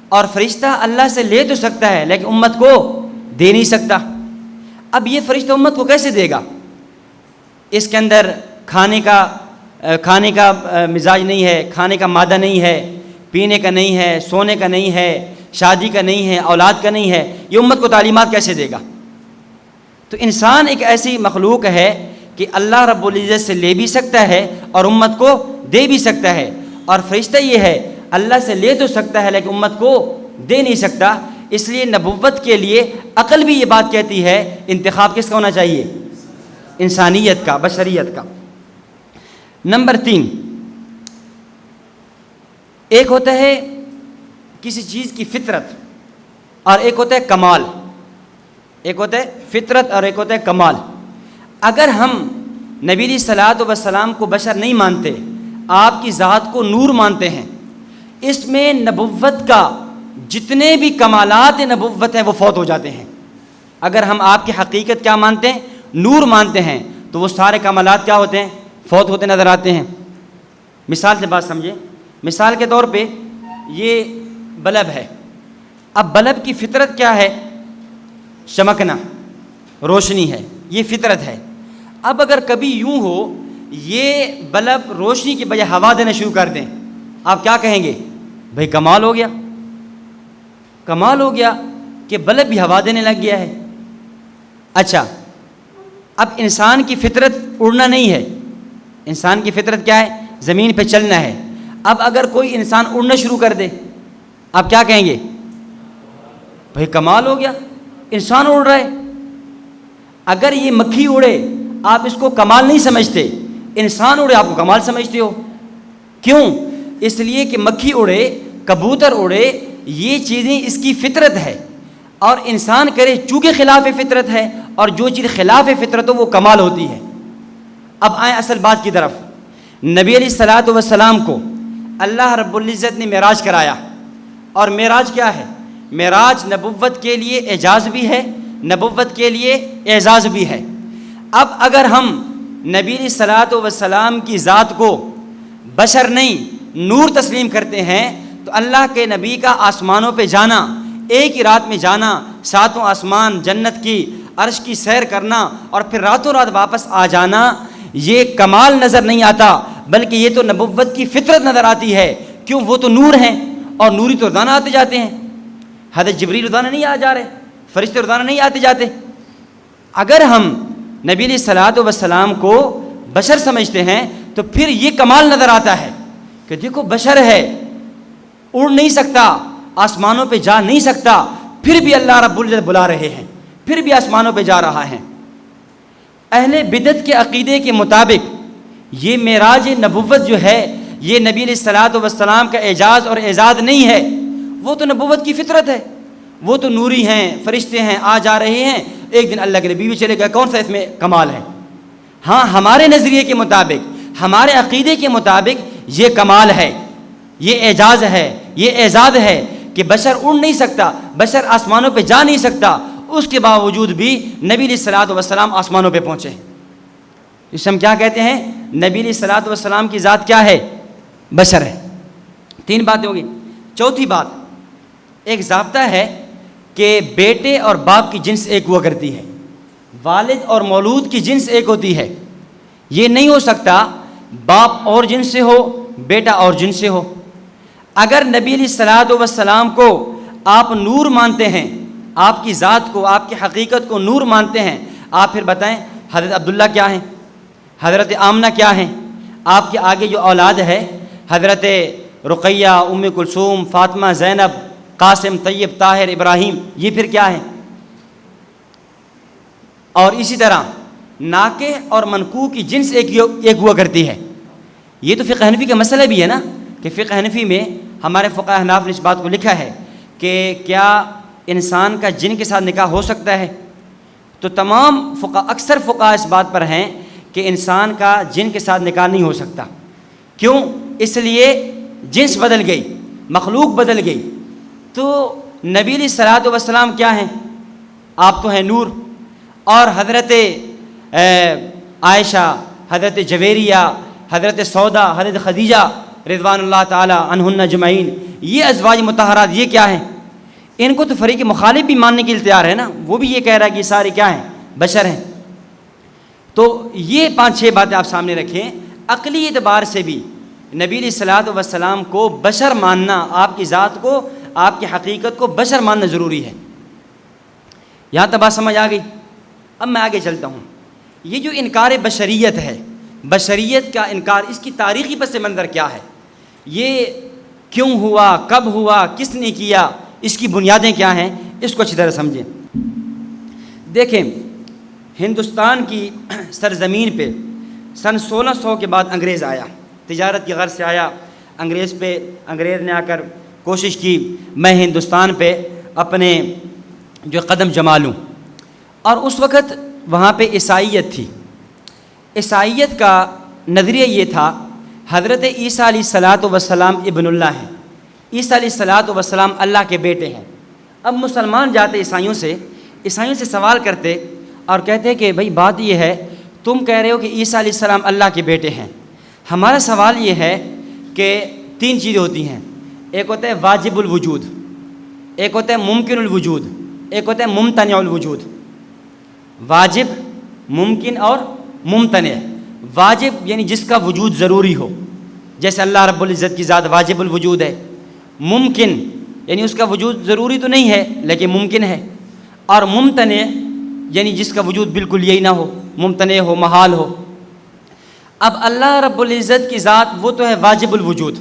اور فرشتہ اللہ سے لے تو سکتا ہے لیکن امت کو دے نہیں سکتا۔ اب یہ فرشتہ امت کو کیسے دے گا؟ اس کے اندر کھانے کا مزاج نہیں ہے، کھانے کا مادہ نہیں ہے، پینے کا نہیں ہے، سونے کا نہیں ہے، شادی کا نہیں ہے، اولاد کا نہیں ہے، یہ امت کو تعلیمات کیسے دے گا؟ تو انسان ایک ایسی مخلوق ہے کہ اللہ رب العزت سے لے بھی سکتا ہے اور امت کو دے بھی سکتا ہے، اور فرشتہ یہ ہے اللہ سے لے تو سکتا ہے لیکن امت کو دے نہیں سکتا۔ اس لیے نبوت کے لیے عقل بھی یہ بات کہتی ہے انتخاب کس کا ہونا چاہیے؟ انسانیت کا، بشریت کا۔ نمبر 3، ایک ہوتا ہے کسی چیز کی فطرت اور ایک ہوتا ہے کمال۔ ایک ہوتا ہے فطرت اور ایک ہوتا ہے کمال۔ اگر ہم نبی علیہ الصلوۃ والسلام کو بشر نہیں مانتے، آپ کی ذات کو نور مانتے ہیں، اس میں نبوت کا جتنے بھی کمالات نبوت ہیں وہ فوت ہو جاتے ہیں۔ اگر ہم آپ کی حقیقت کیا مانتے ہیں؟ نور مانتے ہیں، تو وہ سارے کمالات کیا ہوتے ہیں؟ فوت ہوتے نظر آتے ہیں۔ مثال سے بات سمجھیں، مثال کے طور پہ یہ بلب ہے۔ اب بلب کی فطرت کیا ہے؟ چمکنا، روشنی ہے، یہ فطرت ہے۔ اب اگر کبھی یوں ہو یہ بلب روشنی کی بجائے ہوا دینا شروع کر دیں، آپ کیا کہیں گے؟ بھئی کمال ہو گیا، کمال ہو گیا کہ بلب بھی ہوا دینے لگ گیا ہے۔ اچھا، اب انسان کی فطرت اڑنا نہیں ہے، انسان کی فطرت کیا ہے؟ زمین پہ چلنا ہے۔ اب اگر کوئی انسان اڑنا شروع کر دے، آپ کیا کہیں گے؟ بھئی کمال ہو گیا، انسان اڑ رہا ہے۔ اگر یہ مکھی اڑے آپ اس کو کمال نہیں سمجھتے، انسان اڑے آپ کو کمال سمجھتے ہو۔ کیوں؟ اس لیے کہ مکھی اڑے، کبوتر اڑے، یہ چیزیں اس کی فطرت ہے، اور انسان کرے چونکہ خلاف فطرت ہے، اور جو چیز خلاف فطرت ہو وہ کمال ہوتی ہے۔ اب آئیں اصل بات کی طرف۔ نبی علیہ الصلوۃ والسلام کو اللہ رب العزت نے معراج کرایا، اور معراج کیا ہے؟ معراج نبوت کے لیے اعجاز بھی ہے، نبوت کے لیے اعزاز بھی ہے۔ اب اگر ہم نبی علیہ الصلوۃ والسلام کی ذات کو بشر نہیں نور تسلیم کرتے ہیں، تو اللہ کے نبی کا آسمانوں پہ جانا، ایک ہی رات میں جانا، 7 آسمان، جنت کی عرش کی سیر کرنا، اور پھر راتوں رات واپس آ جانا، یہ کمال نظر نہیں آتا، بلکہ یہ تو نبوت کی فطرت نظر آتی ہے۔ کیوں؟ وہ تو نور ہیں، اور نوری تو روزانہ آتے جاتے ہیں۔ حضرت جبریل روزانہ نہیں آ جا رہے، فرشتے روزانہ نہیں آتے جاتے۔ اگر ہم نبی علیہ الصلوۃ والسلام کو بشر سمجھتے ہیں تو پھر یہ کمال نظر آتا ہے کہ دیکھو بشر ہے، اڑ نہیں سکتا، آسمانوں پہ جا نہیں سکتا، پھر بھی اللہ رب العزت بلا رہے ہیں، پھر بھی آسمانوں پہ جا رہا ہے۔ اہل بدعت کے عقیدے کے مطابق یہ معراج نبوت جو ہے یہ نبی علیہ الصلوۃ والسلام کا اعجاز اور اعزاز نہیں ہے، وہ تو نبوت کی فطرت ہے، وہ تو نوری ہیں، فرشتے ہیں، آ جا رہے ہیں، ایک دن اللہ کے نبی بھی چلے گئے، کون سا اس میں کمال ہے؟ ہاں، ہمارے نظریے کے مطابق، ہمارے عقیدے کے مطابق یہ کمال ہے، یہ اعجاز ہے، یہ اعزاز ہے کہ بشر اڑ نہیں سکتا، بشر آسمانوں پہ جا نہیں سکتا، اس کے باوجود بھی نبی علیہ الصلوۃ والسلام آسمانوں پہ پہنچے۔ اس ہم کیا کہتے ہیں؟ نبی علیہ الصلوۃ والسلام کی ذات کیا ہے؟ بشر ہے۔ 3 باتیں ہوگی۔ چوتھی بات، ایک ضابطہ ہے کہ بیٹے اور باپ کی جنس ایک ہوا کرتی ہے، والد اور مولود کی جنس ایک ہوتی ہے۔ یہ نہیں ہو سکتا باپ اور جنس سے ہو، بیٹا اور جنس سے ہو۔ اگر نبی علیہ الصلوۃ والسلام کو آپ نور مانتے ہیں، آپ کی ذات کو، آپ کی حقیقت کو نور مانتے ہیں، آپ پھر بتائیں حضرت عبداللہ کیا ہیں، حضرت آمنہ کیا ہیں؟ آپ کے آگے جو اولاد ہے حضرت رقیہ، ام کلثوم، فاطمہ، زینب، قاسم، طیب، طاہر، ابراہیم، یہ پھر کیا ہیں؟ اور اسی طرح ناکح اور منکوح کی جنس ایک ہوا کرتی ہے۔ یہ تو فقہ حنفی کا مسئلہ بھی ہے نا، کہ فقہ حنفی میں ہمارے فقہ احناف نے اس بات کو لکھا ہے کہ کیا انسان کا جن کے ساتھ نکاح ہو سکتا ہے؟ تو تمام فقہ، اکثر فقہ اس بات پر ہیں کہ انسان کا جن کے ساتھ نکاح نہیں ہو سکتا۔ کیوں؟ اس لیے جنس بدل گئی، مخلوق بدل گئی۔ تو نبی علیہ الصلوۃ والسلام کیا ہیں؟ آپ تو ہیں نور، اور حضرت عائشہ، حضرت جویریہ، حضرت سودا، حضرت خدیجہ رضوان اللہ تعالی عنہن اجمعین، یہ ازواج مطہرات یہ کیا ہیں؟ ان کو تو فریق مخالف بھی ماننے کے لیے تیار ہے نا، وہ بھی یہ کہہ رہا ہے کہ یہ سارے کیا ہیں؟ بشر ہیں۔ تو یہ 5-6 باتیں آپ سامنے رکھیں۔ عقلی اعتبار سے بھی نبی علیہ الصلوۃ والسلام کو بشر ماننا، آپ کی ذات کو، آپ کی حقیقت کو بشر ماننا ضروری ہے۔ یہاں تک بات سمجھ آ گئی؟ اب میں آگے چلتا ہوں۔ یہ جو انکار بشریت ہے، بشریت کا انکار، اس کی تاریخی پس منظر کیا ہے، یہ کیوں ہوا، کب ہوا، کس نے کیا، اس کی بنیادیں کیا ہیں، اس کو اچھی طرح سمجھیں۔ دیکھیں، ہندوستان کی سرزمین پہ سن 1600 کے بعد انگریز آیا، تجارت کی غرض سے آیا۔ انگریز نے آ کر کوشش کی میں ہندوستان پہ اپنے جو قدم جما لوں، اور اس وقت وہاں پہ عیسائیت تھی۔ عیسائیت کا نظریہ یہ تھا، حضرت عیسیٰ علیہ الصلاۃ والسلام ابن اللہ ہیں، عیسیٰ علیہ الصلاۃ والسلام اللہ کے بیٹے ہیں۔ اب مسلمان جاتے عیسائیوں سے سوال کرتے اور کہتے کہ بھئی بات یہ ہے، تم کہہ رہے ہو کہ عیسیٰ علیہ السلام اللہ کے بیٹے ہیں، ہمارا سوال یہ ہے کہ 3 چیزیں ہوتی ہیں، ایک ہوتا ہے واجب الوجود، ایک ہوتا ہے ممکن الوجود، ایک ہوتا ہے ممتنع الوجود۔ واجب، ممکن اور ممتنع۔ واجب یعنی جس کا وجود ضروری ہو، جیسے اللہ رب العزت کی ذات واجب الوجود ہے۔ ممکن یعنی اس کا وجود ضروری تو نہیں ہے لیکن ممکن ہے، اور ممتنع یعنی جس کا وجود بالکل یہی نہ ہو، ممتنع ہو، محال ہو۔ اب اللہ رب العزت کی ذات وہ تو ہے واجب الوجود،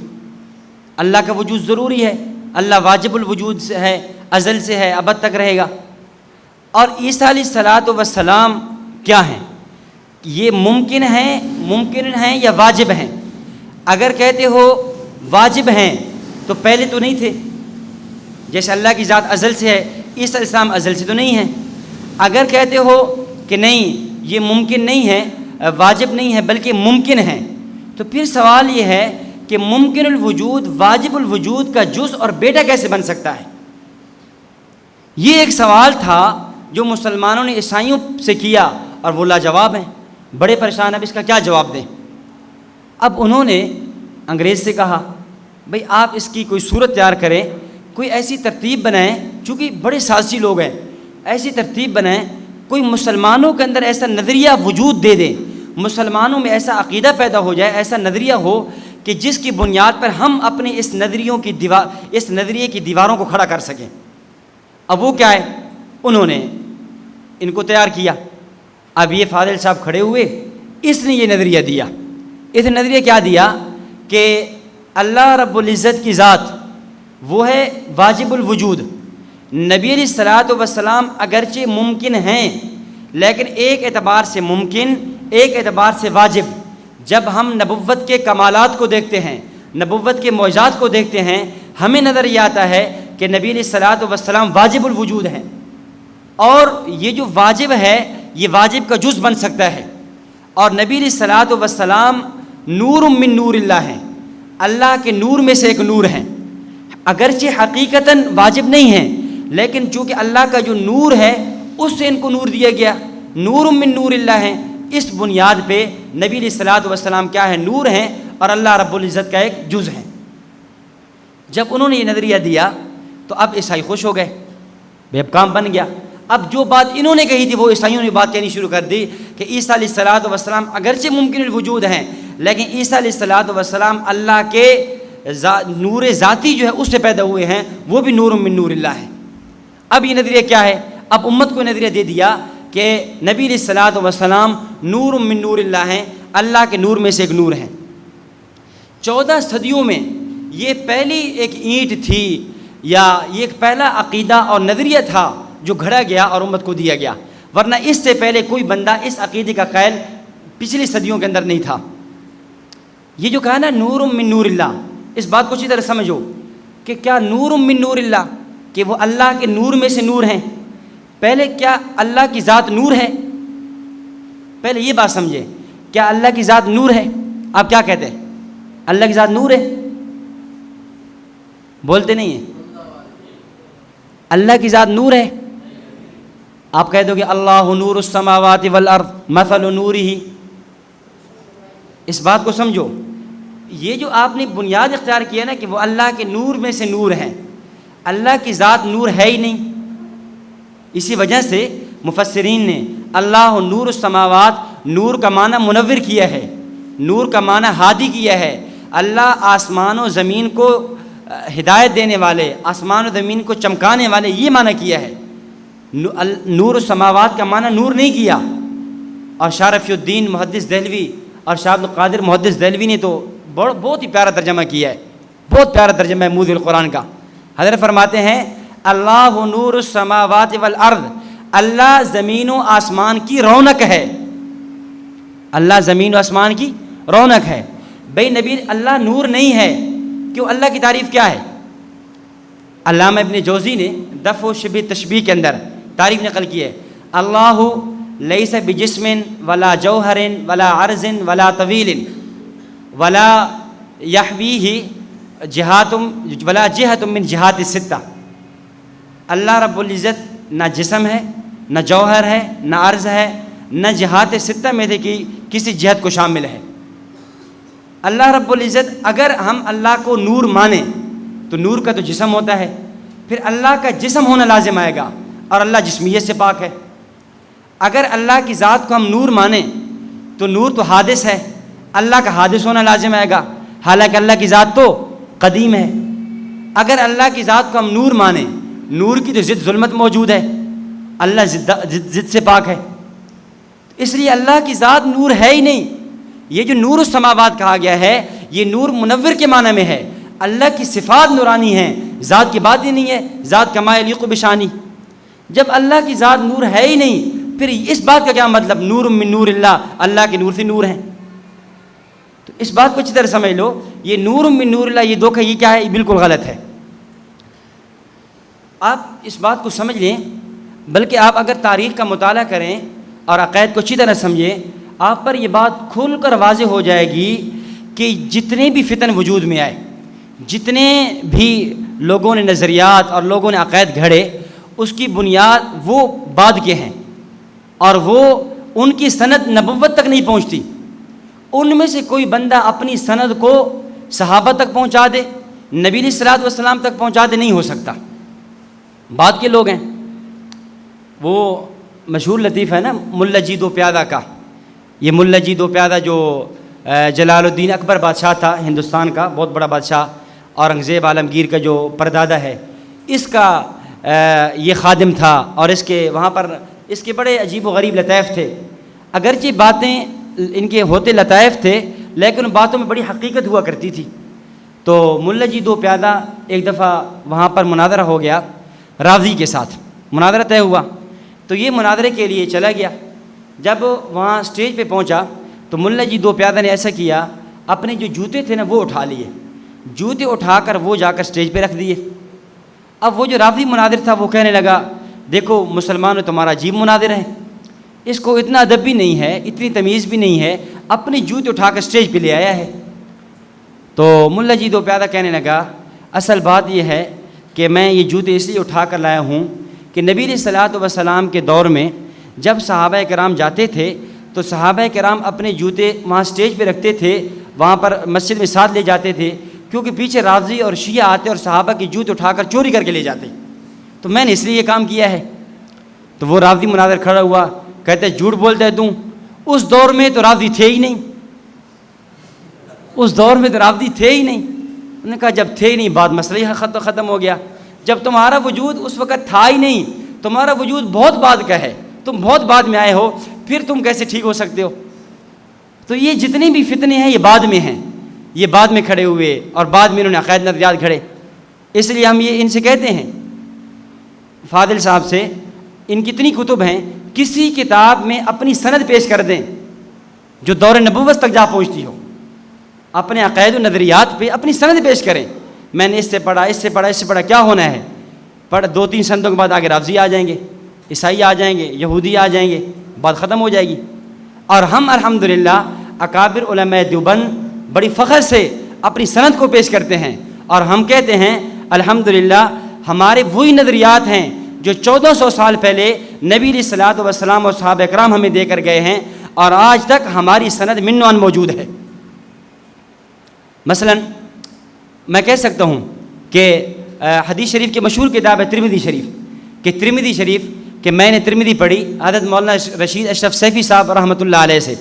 اللہ کا وجود ضروری ہے، اللہ واجب الوجود سے ہے، ازل سے ہے، ابد تک رہے گا۔ اور عیسیٰ علیہ الصلاۃ والسلام کیا ہیں؟ یہ ممکن ہیں یا واجب ہیں؟ اگر کہتے ہو واجب ہیں تو پہلے تو نہیں تھے، جیسے اللہ کی ذات ازل سے ہے، عیسیٰ علیہ السلام ازل سے تو نہیں ہیں۔ اگر کہتے ہو کہ نہیں یہ ممکن نہیں ہے، واجب نہیں ہے بلکہ ممکن ہے، تو پھر سوال یہ ہے کہ ممکن الوجود واجب الوجود کا جز اور بیٹا کیسے بن سکتا ہے؟ یہ ایک سوال تھا جو مسلمانوں نے عیسائیوں سے کیا اور وہ لاجواب ہیں، بڑے پریشان۔ اب اس کا کیا جواب دیں؟ اب انہوں نے انگریز سے کہا بھئی آپ اس کی کوئی صورت تیار کریں، کوئی ایسی ترتیب بنائیں، چونکہ بڑے سازشی لوگ ہیں، ایسی ترتیب بنائیں کوئی مسلمانوں کے اندر ایسا نظریہ وجود دے دیں، مسلمانوں میں ایسا عقیدہ پیدا ہو جائے، ایسا نظریہ ہو کہ جس کی بنیاد پر ہم اپنے اس نظریے کی دیواروں کو کھڑا کر سکیں۔ اب وہ کیا ہے؟ انہوں نے ان کو تیار کیا۔ اب یہ فاضل صاحب کھڑے ہوئے، اس نے یہ نظریہ دیا۔ اس نے نظریہ کیا دیا کہ اللہ رب العزت کی ذات وہ ہے واجب الوجود، نبی علیہ الصلاۃ والسلام اگرچہ ممکن ہیں لیکن ایک اعتبار سے ممکن، ایک اعتبار سے واجب۔ جب ہم نبوت کے کمالات کو دیکھتے ہیں، نبوت کے معجزات کو دیکھتے ہیں، ہمیں نظر یہ آتا ہے کہ نبی علیہ الصلاۃ والسلام واجب الوجود ہیں، اور یہ جو واجب ہے یہ واجب کا جز بن سکتا ہے۔ اور نبی علیہ الصلاۃ والسلام نور من نور اللہ ہیں، اللہ کے نور میں سے ایک نور ہیں، اگرچہ حقیقتاً واجب نہیں ہیں لیکن چونکہ اللہ کا جو نور ہے اس سے ان کو نور دیا گیا، نور من نور اللہ ہیں۔ اس بنیاد پہ نبی علیہ الصلاۃ والسلام کیا ہے؟ نور ہیں، اور اللہ رب العزت کا ایک جز ہے۔ جب انہوں نے یہ نظریہ دیا تو اب عیسائی خوش ہو گئے، بے اب کام بن گیا۔ اب جو بات انہوں نے کہی تھی وہ عیسائیوں نے بات کہنی شروع کر دی کہ عیسیٰ علیہ الصلاۃ والسلام اگرچہ ممکن الوجود ہیں لیکن عیسیٰ علیہ الصلاۃ والسلام اللہ کے نور ذاتی جو ہے اس سے پیدا ہوئے ہیں، وہ بھی نور من نور اللہ ہے۔ اب یہ نظریہ کیا ہے؟ اب امت کو نظریہ دے دیا کہ نبی علیہ الصلاۃ والسلام نور من نور اللہ ہیں، اللہ کے نور میں سے ایک نور ہیں۔ 14 صدیوں میں یہ پہلی ایک اینٹ تھی، یا یہ ایک پہلا عقیدہ اور نظریہ تھا جو گھڑا گیا اور امت کو دیا گیا، ورنہ اس سے پہلے کوئی بندہ اس عقیدے کا قائل پچھلی صدیوں کے اندر نہیں تھا۔ یہ جو کہا نا نور من نور اللہ، اس بات کو اچھی طرح سمجھو کہ کیا نور من نور اللہ، کہ وہ اللہ کے نور میں سے نور ہیں۔ پہلے کیا اللہ کی ذات نور ہے؟ پہلے یہ بات سمجھے، کیا اللہ کی ذات نور ہے؟ آپ کیا کہتے ہیں؟ اللہ کی ذات نور ہے؟ بولتے نہیں ہیں۔ اللہ کی ذات نور ہے؟ آپ کہہ دو کہ اللہ نور السماوات والارض مثل نورہ۔ اس بات کو سمجھو، یہ جو آپ نے بنیاد اختیار کیا نا کہ وہ اللہ کے نور میں سے نور ہیں، اللہ کی ذات نور ہے ہی نہیں۔ اسی وجہ سے مفسرین نے اللہ نور السماوات، نور کا معنی منور کیا ہے، نور کا معنی ہادی کیا ہے۔ اللہ آسمان و زمین کو ہدایت دینے والے، آسمان و زمین کو چمکانے والے، یہ معنی کیا ہے۔ نور السماوات کا معنی نور نہیں کیا۔ اور شارفی الدین محدث دہلوی اور شاہ عبد القادر محدث دہلوی نے تو بہت ہی پیارا ترجمہ کیا ہے، بہت پیارا ترجمہ ہے موذی القرآن کا۔ حضرت فرماتے ہیں اللہ نور السماوات والارض، اللہ زمین و آسمان کی رونق ہے، اللہ زمین و آسمان کی رونق ہے۔ بھئی نبی اللہ نور نہیں ہے، کیوں؟ اللہ کی تعریف کیا ہے؟ علامہ ابن جوزی نے دفع و شبہ تشبیہ کے اندر تعریف نقل کی ہے، اللہ لیس بجسم ولا جوہر ولا عرض ولا طویل ولا یحویہ جہات ولا جہت من جہات الستہ۔ اللہ رب العزت نہ جسم ہے، نہ جوہر ہے، نہ عرض ہے، نہ جہات ستہ میں سے کسی جہت کو شامل ہے۔ اللہ رب العزت، اگر ہم اللہ کو نور مانیں تو نور کا تو جسم ہوتا ہے، پھر اللہ کا جسم ہونا لازم آئے گا، اور اللہ جسمیت سے پاک ہے۔ اگر اللہ کی ذات کو ہم نور مانیں تو نور تو حادث ہے، اللہ کا حادث ہونا لازم آئے گا، حالانکہ اللہ کی ذات تو قدیم ہے۔ اگر اللہ کی ذات کو ہم نور مانیں، نور کی تو ضد ظلمت موجود ہے، اللہ ضد سے پاک ہے، اس لیے اللہ کی ذات نور ہے ہی نہیں۔ یہ جو نور السماوات کہا گیا ہے، یہ نور منور کے معنی میں ہے، اللہ کی صفات نورانی ہیں، ذات کی بات ہی نہیں ہے، ذات کما یلیق بشانی۔ جب اللہ کی ذات نور ہے ہی نہیں، پھر اس بات کا کیا مطلب نور من نور اللہ، اللہ کے نور سے نور ہیں؟ تو اس بات کو اچھی طرح سمجھ لو، یہ نور من نور اللہ، یہ دھوکہ، یہ کیا ہے؟ یہ بالکل غلط ہے۔ آپ اس بات کو سمجھ لیں، بلکہ آپ اگر تاریخ کا مطالعہ کریں اور عقائد کو اچھی طرح سمجھیں، آپ پر یہ بات کھل کر واضح ہو جائے گی کہ جتنے بھی فتن وجود میں آئے، جتنے بھی لوگوں نے نظریات اور لوگوں نے عقائد گھڑے، اس کی بنیاد وہ بعد کے ہیں، اور وہ ان کی سند نبوت تک نہیں پہنچتی۔ ان میں سے کوئی بندہ اپنی سند کو صحابہ تک پہنچا دے، نبی علیہ الصلوۃ والسلام تک پہنچا دے، نہیں ہو سکتا۔ بعد کے لوگ ہیں، وہ مشہور لطیفہ ہے نا ملا جی دو پیادہ کا، یہ ملا جی دو پیادہ جو جلال الدین اکبر بادشاہ تھا ہندوستان کا، بہت بڑا بادشاہ، اورنگزیب عالمگیر کا جو پردادا ہے، اس کا یہ خادم تھا، اور اس کے وہاں پر اس کے بڑے عجیب و غریب لطائف تھے۔ اگرچہ باتیں ان کے ہوتے لطائف تھے، لیکن ان باتوں میں بڑی حقیقت ہوا کرتی تھی۔ تو ملا جی دو پیادہ ایک دفعہ وہاں پر مناظرہ ہو گیا، راضی کے ساتھ مناظرہ طے ہوا، تو یہ مناظرے کے لیے چلا گیا۔ جب وہاں اسٹیج پہ پہنچا تو ملا جی دو پیادہ نے ایسا کیا، اپنے جو جوتے تھے نا وہ اٹھا لیے، جوتے اٹھا کر وہ جا کر اسٹیج پہ رکھ دیے۔ اب وہ جو راضی مناظر تھا وہ کہنے لگا، دیکھو مسلمانوں تمہارا عجیب مناظر ہے، اس کو اتنا ادب بھی نہیں ہے، اتنی تمیز بھی نہیں ہے، اپنے جوتے اٹھا کر اسٹیج پہ لے آیا ہے۔ تو ملا جی دو پیادہ کہنے لگا، اصل بات یہ ہے کہ میں یہ جوتے اس لیے اٹھا کر لایا ہوں کہ نبی علیہ الصلوۃ والسلام کے دور میں جب صحابہ کرام جاتے تھے تو صحابہ کرام اپنے جوتے وہاں اسٹیج پہ رکھتے تھے، وہاں پر مسجد میں ساتھ لے جاتے تھے، کیونکہ پیچھے رافضی اور شیعہ آتے اور صحابہ کے جوتے اٹھا کر چوری کر کے لے جاتے، تو میں نے اس لیے یہ کام کیا ہے۔ تو وہ رافضی مناظر کھڑا ہوا، کہتے ہیں جھوٹ بولتا ہے تم، اس دور میں تو رافضی تھے ہی نہیں، اس دور میں تو رافضی تھے ہی نہیں۔ انہوں نے کہا جب تھے ہی نہیں، بعد مسئلہ ہی ختم ہو گیا، جب تمہارا وجود اس وقت تھا ہی نہیں، تمہارا وجود بہت بعد کا ہے، تم بہت بعد میں آئے ہو، پھر تم کیسے ٹھیک ہو سکتے ہو؟ تو یہ جتنے بھی فتنے ہیں یہ بعد میں ہیں، یہ بعد میں کھڑے ہوئے، اور بعد میں انہوں نے عقائد نظریات گھڑے۔ اس لیے ہم یہ ان سے کہتے ہیں، فاضل صاحب سے، ان کی اتنی کتب ہیں، کسی کتاب میں اپنی سند پیش کر دیں جو دور نبوت تک جا پہنچتی ہو، اپنے عقائد و نظریات پہ اپنی سند پیش کریں، میں نے اس سے پڑھا، اس سے پڑھا، اس سے پڑھا، کیا ہونا ہے؟ پڑھ 2-3 سندوں کے بعد آگے رافضی آ جائیں گے، عیسائی آ جائیں گے، یہودی آ جائیں گے، بات ختم ہو جائے گی۔ اور ہم الحمدللہ اکابر علماء دیوبند بڑی فخر سے اپنی سند کو پیش کرتے ہیں، اور ہم کہتے ہیں الحمدللہ ہمارے وہی نظریات ہیں جو 1400 سال پہلے نبی علیہ الصلوۃ والسلام اور صحابہ کرام ہمیں دے کر گئے ہیں، اور آج تک ہماری سند من عن موجود ہے۔ مثلا میں کہہ سکتا ہوں کہ حدیث شریف کی مشہور کتاب ہے ترمذی شریف، کہ ترمذی شریف کہ میں نے ترمذی پڑھی حضرت مولانا رشید اشرف سیفی صاحب رحمۃ اللہ علیہ سے،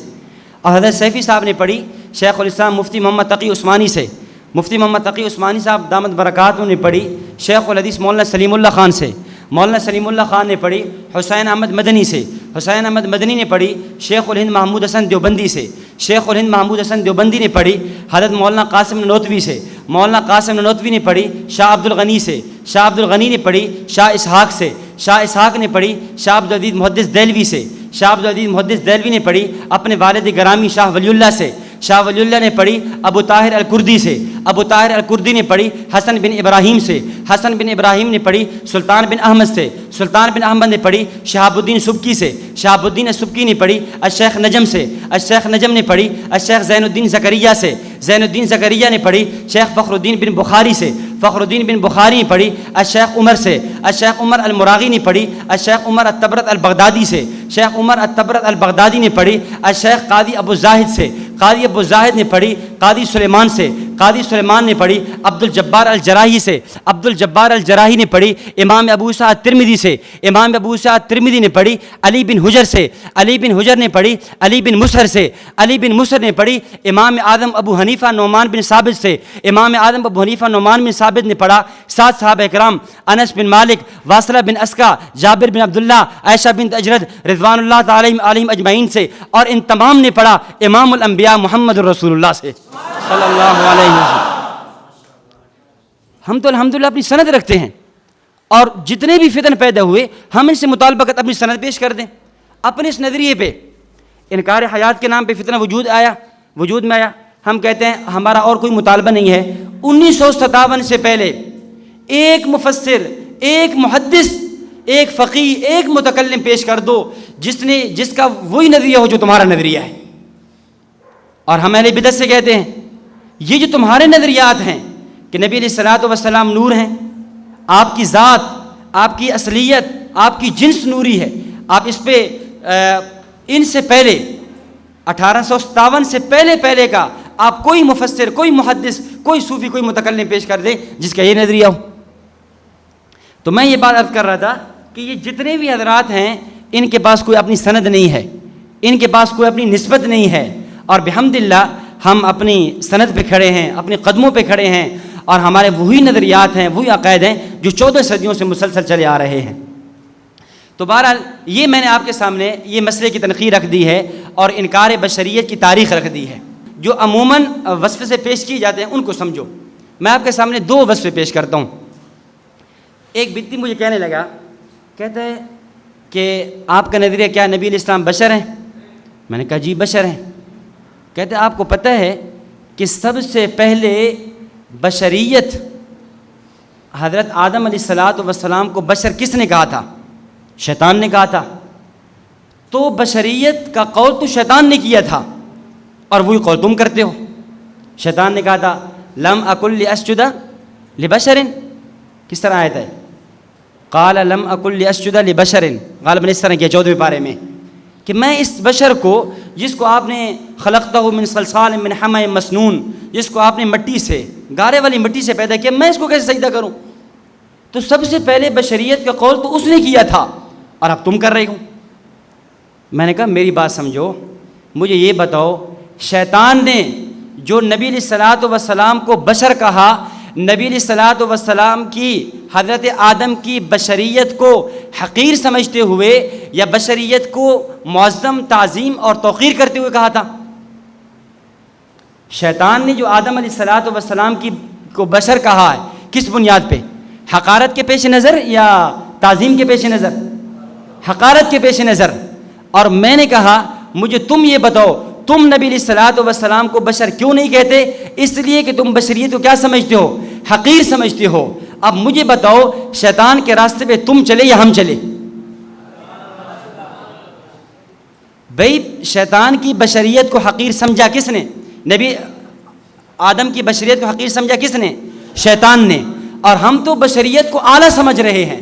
اور حضرت سیفی صاحب نے پڑھی شیخ الاسلام مفتی محمد تقی عثمانی سے، مفتی محمد تقی عثمانی صاحب دامت برکات نے پڑھی شیخ الحدیث مولانا سلیم اللہ خان سے، مولانا سلیم اللہ خان نے پڑھی حسین احمد مدنی سے، حسین احمد مدنی نے پڑھی شیخ الہند محمود حسن دیوبندی سے، شیخ الہند محمود حسن دیوبندی نے پڑھی حضرت مولانا قاسم نانوتوی سے، مولانا قاسم نانوتوی نے پڑھی شاہ عبد الغنی سے، شاہ عبد الغنی نے پڑھی شاہ اسحاق سے، شاہ اسحاق نے پڑھی شاہ عبد العزیز محدث دہلوی سے، شاہ عبد العزیز محدث دہلوی نے پڑھی اپنے والد گرامی شاہ ولی اللہ سے، شاہ ولی اللہ نے پڑھی ابو طاہر الکردی سے، ابو طاہر الکردی نے پڑھی حسن بن ابراہیم سے، حسن بن ابراہیم نے پڑھی سلطان بن احمد سے، سلطان بن احمد نے پڑھی شہاب الدین سبکی سے، شہاب الدین سبکی نے پڑھی الشیخ نجم سے، الشیخ نجم نے پڑھی الشیخ زین الدین زکریا سے، زین الدین زکریا نے پڑھی شیخ فخر الدین بن بخاری سے، فخر الدین بن بخاری نے پڑھی الشیخ عمر سے، الشیخ عمر المراغی نے پڑھی الشیخ عمر التبرت البغدادی سے، شیخ عمر التبرت البغدادی نے پڑھی الشیخ قاضی ابو زاہد سے، قاضی ابو زاہد نے پڑھی قاضی سلیمان سے، قاضی سلیمان نے پڑھی عبد الجبار الجراحی سے، عبد الجبار الجراحی نے پڑھی امام ابو عیسیٰ الترمذی سے، امام ابو عیسیٰ الترمذی نے پڑھی علی بن حجر سے، علی بن حجر نے پڑھی علی بن مسہر سے، علی بن مسہر نے پڑھی امام اعظم ابو حنیفہ نعمان بن ثابت سے، امام اعظم ابو حنیفہ نعمان بن ثابت نے پڑھا 7 صحابہ کرام انس بن مالک، واصلہ بن اسکا، جابر بن عبداللہ، عائشہ بنت اجرد رضوان اللہ تعالی علیہم اجمعین سے، اور ان تمام نے پڑھا امام الانبیاء محمد رسول اللہ سے صلی اللہ علیہ وسلم۔ ہم تو الحمدللہ اپنی سند رکھتے ہیں، اور جتنے بھی فتن پیدا ہوئے ہم ان سے مطالبہ اپنی سند پیش کر دیں اپنے اس نظریے پہ۔ انکار حیات کے نام پہ فتنہ وجود میں آیا، ہم کہتے ہیں ہمارا اور کوئی مطالبہ نہیں ہے۔ 1957 سے پہلے ایک مفسر، ایک محدث، ایک فقیہ، ایک متکلم پیش کر دو جس کا وہی نظریہ ہو جو تمہارا نظریہ ہے۔ اور ہم اہل بدعت سے کہتے ہیں یہ جو تمہارے نظریات ہیں کہ نبی علیہ الصلوۃ والسلام نور ہیں، آپ کی ذات، آپ کی اصلیت، آپ کی جنس نوری ہے، آپ اس پہ ان سے پہلے 1857 سے پہلے کا آپ کوئی مفسر، کوئی محدث، کوئی صوفی، کوئی متکلم پیش کر دے جس کا یہ نظریہ ہو۔ تو میں یہ بات عرض کر رہا تھا کہ یہ جتنے بھی حضرات ہیں ان کے پاس کوئی اپنی سند نہیں ہے، ان کے پاس کوئی اپنی نسبت نہیں ہے، اور بحمداللہ ہم اپنی سند پہ کھڑے ہیں، اپنے قدموں پہ کھڑے ہیں، اور ہمارے وہی نظریات ہیں، وہی عقائد ہیں جو 14 صدیوں سے مسلسل چلے آ رہے ہیں۔ تو بہرحال یہ میں نے آپ کے سامنے یہ مسئلے کی تنقید رکھ دی ہے اور انکار بشریت کی تاریخ رکھ دی ہے۔ جو عموماً وصف سے پیش کیے جاتے ہیں ان کو سمجھو۔ میں آپ کے سامنے 2 وصف پیش کرتا ہوں۔ ایک بدعتی مجھے کہنے لگا، کہتا ہے کہ آپ کا نظریہ کیا نبی علیہ السلام بشر ہیں؟ میں نے کہا جی بشر ہیں۔ کہتے ہیں آپ کو پتہ ہے کہ سب سے پہلے بشریت حضرت آدم علیہ الصلوۃ والسلام کو بشر کس نے کہا تھا؟ شیطان نے کہا تھا۔ تو بشریت کا قول تو شیطان نے کیا تھا اور وہی قول تم کرتے ہو۔ شیطان نے کہا تھا لم اکن لاسجد لبشر، کس طرح آیت ہے؟ قال لم اکن لاسجد لبشر، غالباً اس طرح کیا 14ویں پارے میں، کہ میں اس بشر کو جس کو آپ نے خلقتہ من صلصال من حمأ مسنون، جس کو آپ نے مٹی سے، گارے والی مٹی سے پیدا کیا، میں اس کو کیسے سجدہ کروں؟ تو سب سے پہلے بشریت کا قول تو اس نے کیا تھا اور اب تم کر رہے ہو۔ میں نے کہا میری بات سمجھو، مجھے یہ بتاؤ شیطان نے جو نبی علیہ الصلوۃ والسلام کو بشر کہا، نبی علیہ الصلوۃ والسلام کی حضرت آدم کی بشریت کو حقیر سمجھتے ہوئے یا بشریت کو معظم تعظیم اور توقیر کرتے ہوئے کہا تھا؟ شیطان نے جو آدم علیہ الصلوۃ والسلام کو بشر کہا ہے کس بنیاد پہ؟ حقارت کے پیش نظر یا تعظیم کے پیش نظر؟ حقارت کے پیش نظر۔ اور میں نے کہا مجھے تم یہ بتاؤ تم نبی علیہ الصلوۃ والسلام کو بشر کیوں نہیں کہتے؟ اس لیے کہ تم بشریت کو کیا سمجھتے ہو؟ حقیر سمجھتے ہو۔ اب مجھے بتاؤ شیطان کے راستے پہ تم چلے یا ہم چلے؟ بھئی شیطان کی بشریت کو حقیر سمجھا کس نے؟ نبی آدم کی بشریت کو حقیر سمجھا کس نے؟ شیطان نے۔ اور ہم تو بشریت کو اعلیٰ سمجھ رہے ہیں،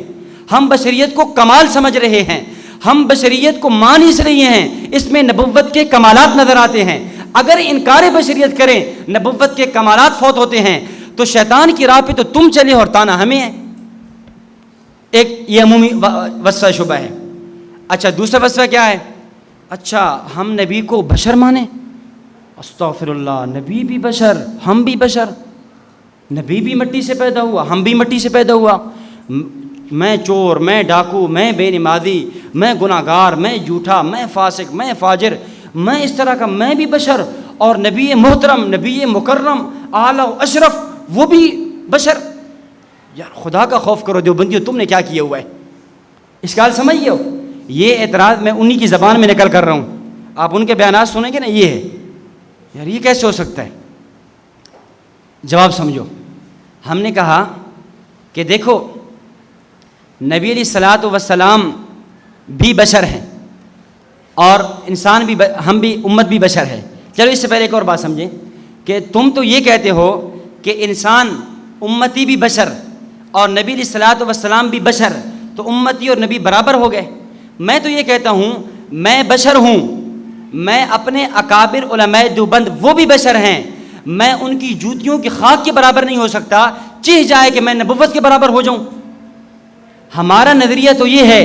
ہم بشریت کو کمال سمجھ رہے ہیں، ہم بشریت کو مان اس رہے ہیں، اس میں نبوت کے کمالات نظر آتے ہیں۔ اگر انکار بشریت کریں نبوت کے کمالات فوت ہوتے ہیں، تو شیطان کی راہ پہ تو تم چلے اور تانا ہمیں ہے۔ ایک یہ عمومی وصفہ شبہ ہے۔ اچھا دوسرا وصفہ کیا ہے؟ اچھا ہم نبی کو بشر مانیں؟ استغفر اللہ، نبی بھی بشر، ہم بھی بشر، نبی بھی مٹی سے پیدا ہوا، ہم بھی مٹی سے پیدا ہوا، میں چور، میں ڈاکو، میں بے نمازی، میں گناہ گار، میں جھوٹا، میں فاسق، میں فاجر، میں اس طرح کا، میں بھی بشر، اور نبی محترم، نبی مکرم، اعلیٰ و اشرف وہ بھی بشر. یار خدا کا خوف کرو دیوبندیو، تم نے کیا کیا ہوا ہے؟ اشکال سمجھ گئے ہو؟ یہ اعتراض میں انہی کی زبان میں نقل کر رہا ہوں، آپ ان کے بیانات سنیں گے نا، یہ ہے یار یہ کیسے ہو سکتا ہے؟ جواب سمجھو. ہم نے کہا کہ دیکھو نبی علیہ الصلاۃ والسلام بھی بشر ہیں، اور انسان بھی، ہم بھی، امت بھی بشر ہے. چلو اس سے پہلے ایک اور بات سمجھیں کہ تم تو یہ کہتے ہو کہ انسان، امتی بھی بشر اور نبی علیہ الصلاۃ والسلام بھی بشر، تو امتی اور نبی برابر ہو گئے. میں تو یہ کہتا ہوں میں بشر ہوں، میں اپنے اکابر علماء دیوبند وہ بھی بشر ہیں، میں ان کی جوتیوں کی خاک کے برابر نہیں ہو سکتا، چاہ جائے کہ میں نبوت کے برابر ہو جاؤں. ہمارا نظریہ تو یہ ہے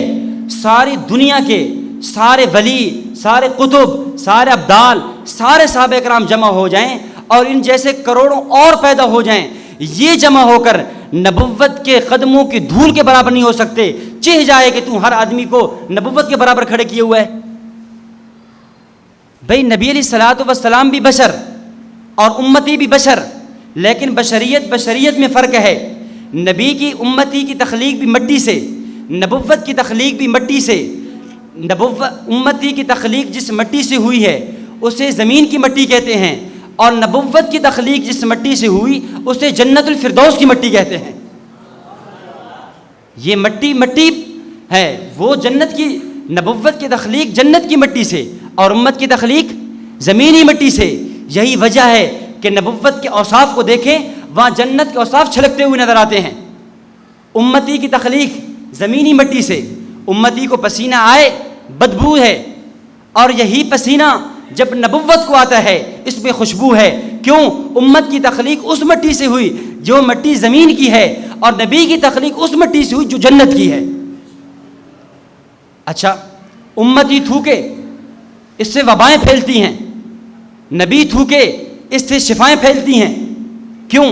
ساری دنیا کے سارے ولی، سارے قطب، سارے ابدال، سارے صحابہ کرام جمع ہو جائیں اور ان جیسے کروڑوں اور پیدا ہو جائیں، یہ جمع ہو کر نبوت کے قدموں کی دھول کے برابر نہیں ہو سکتے، چاہ جائے کہ تو ہر آدمی کو نبوت کے برابر کھڑے کیے ہوا ہے. بھئی نبی علیہ الصلاۃ والسلام بھی بشر اور امتی بھی بشر، لیکن بشریت میں فرق ہے. نبی کی امتی کی تخلیق بھی مٹی سے، نبوت کی تخلیق بھی مٹی سے. امتی کی تخلیق جس مٹی سے ہوئی ہے اسے زمین کی مٹی کہتے ہیں، اور نبوت کی تخلیق جس مٹی سے ہوئی اسے جنت الفردوس کی مٹی کہتے ہیں. یہ مٹی ہے، وہ جنت کی، نبوت کی تخلیق جنت کی مٹی سے اور امت کی تخلیق زمینی مٹی سے. یہی وجہ ہے کہ نبوت کے اوصاف کو دیکھیں، وہاں جنت کے اوصاف چھلکتے ہوئے نظر آتے ہیں. امتی کی تخلیق زمینی مٹی سے، امتی کو پسینہ آئے بدبو ہے، اور یہی پسینہ جب نبوت کو آتا ہے اس میں خوشبو ہے. کیوں؟ امت کی تخلیق اس مٹی سے ہوئی جو مٹی زمین کی ہے، اور نبی کی تخلیق اس مٹی سے ہوئی جو جنت کی ہے. اچھا، امتی تھوکے اس سے وبائیں پھیلتی ہیں، نبی تھوکے اس سے شفائیں پھیلتی ہیں. کیوں؟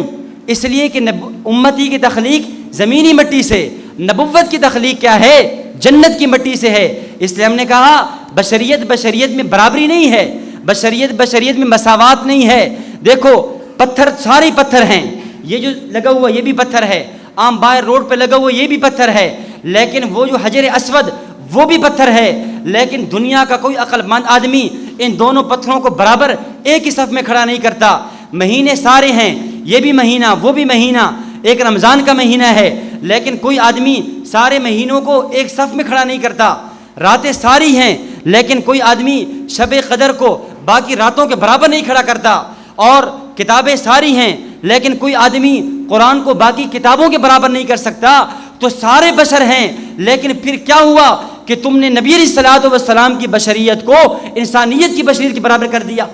اس لیے کہ امتی کی تخلیق زمینی مٹی سے، نبوت کی تخلیق کیا ہے؟ جنت کی مٹی سے ہے. اس لیے ہم نے کہا بشریت میں برابری نہیں ہے، بشریت میں مساوات نہیں ہے. دیکھو پتھر، سارے پتھر ہیں، یہ جو لگا ہوا یہ بھی پتھر ہے، عام باہر روڈ پہ لگا ہوا یہ بھی پتھر ہے، لیکن وہ جو حجر اسود وہ بھی پتھر ہے. لیکن دنیا کا کوئی عقل مند آدمی ان دونوں پتھروں کو برابر ایک ہی صف میں کھڑا نہیں کرتا. مہینے سارے ہیں، یہ بھی مہینہ وہ بھی مہینہ، ایک رمضان کا مہینہ ہے، لیکن کوئی آدمی سارے مہینوں کو ایک صف میں کھڑا نہیں کرتا. راتیں ساری ہیں، لیکن کوئی آدمی شب قدر کو باقی راتوں کے برابر نہیں کھڑا کرتا. اور کتابیں ساری ہیں، لیکن کوئی آدمی قرآن کو باقی کتابوں کے برابر نہیں کر سکتا. تو سارے بشر ہیں، لیکن پھر کیا ہوا کہ تم نے نبی علیہ الصلاۃ والسلام کی بشریت کو انسانیت کی بشریت کے برابر کر دیا،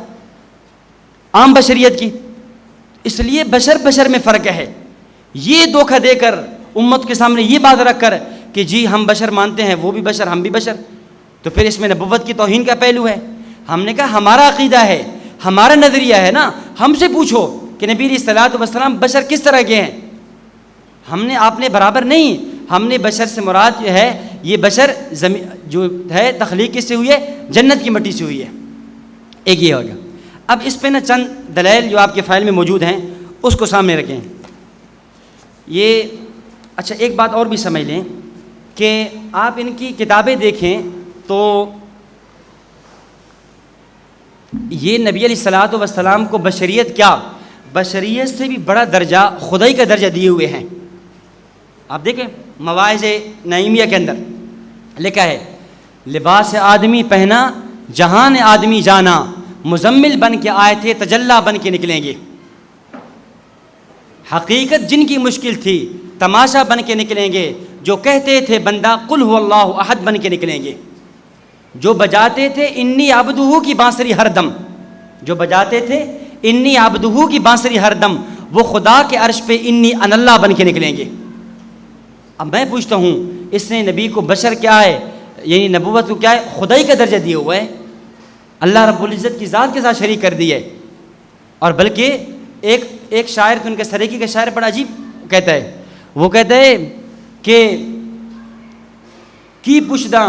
عام بشریت کی. اس لیے بشر میں فرق ہے. یہ دھوکہ دے کر امت کے سامنے یہ بات رکھ کر کہ جی ہم بشر مانتے ہیں، وہ بھی بشر، ہم بھی بشر، تو پھر اس میں نبوت کی توہین کا پہلو ہے. ہم نے کہا ہمارا عقیدہ ہے، ہمارا نظریہ ہے نا، ہم سے پوچھو کہ نبی علیہ الصلاۃ والسلام بشر کس طرح کے ہیں. ہم نے، آپ نے برابر نہیں. ہم نے بشر سے مراد جو ہے، یہ بشر جو ہے تخلیق کس سے ہوئی ہے؟ جنت کی مٹی سے ہوئی ہے. ایک یہ ہوگا. اب اس پہ نا چند دلائل جو آپ کے فائل میں موجود ہیں اس کو سامنے رکھیں. یہ اچھا ایک بات اور بھی سمجھ لیں کہ آپ ان کی کتابیں دیکھیں تو یہ نبی علیہ الصلاۃ والسلام کو بشریت کیا، بشریت سے بھی بڑا درجہ، خدائی کا درجہ دیے ہوئے ہیں. آپ دیکھیں مواعظ نعیمیہ کے اندر لکھا ہے، لباس آدمی پہنا جہان آدمی جانا، مزمل بن کے آئے تھے تجلی بن کے نکلیں گے. حقیقت جن کی مشکل تھی تماشا بن کے نکلیں گے، جو کہتے تھے بندہ قل هو اللہ احد بن کے نکلیں گے. جو بجاتے تھے انی عبدہ کی بانسری ہر دم، جو بجاتے تھے انی عبدہ کی بانسری ہر دم، وہ خدا کے عرش پہ انی ان اللہ بن کے نکلیں گے. اب میں پوچھتا ہوں اس نے نبی کو بشر کیا ہے، یعنی نبوت کو کیا ہے؟ خدائی کا درجہ دیا ہوا ہے، اللہ رب العزت کی ذات کے ساتھ شریک کر دی ہے. اور بلکہ ایک شاعر، ان کے سریکی کا شاعر بڑا عجیب کہتا ہے، وہ کہتا ہے کہ کی پشداں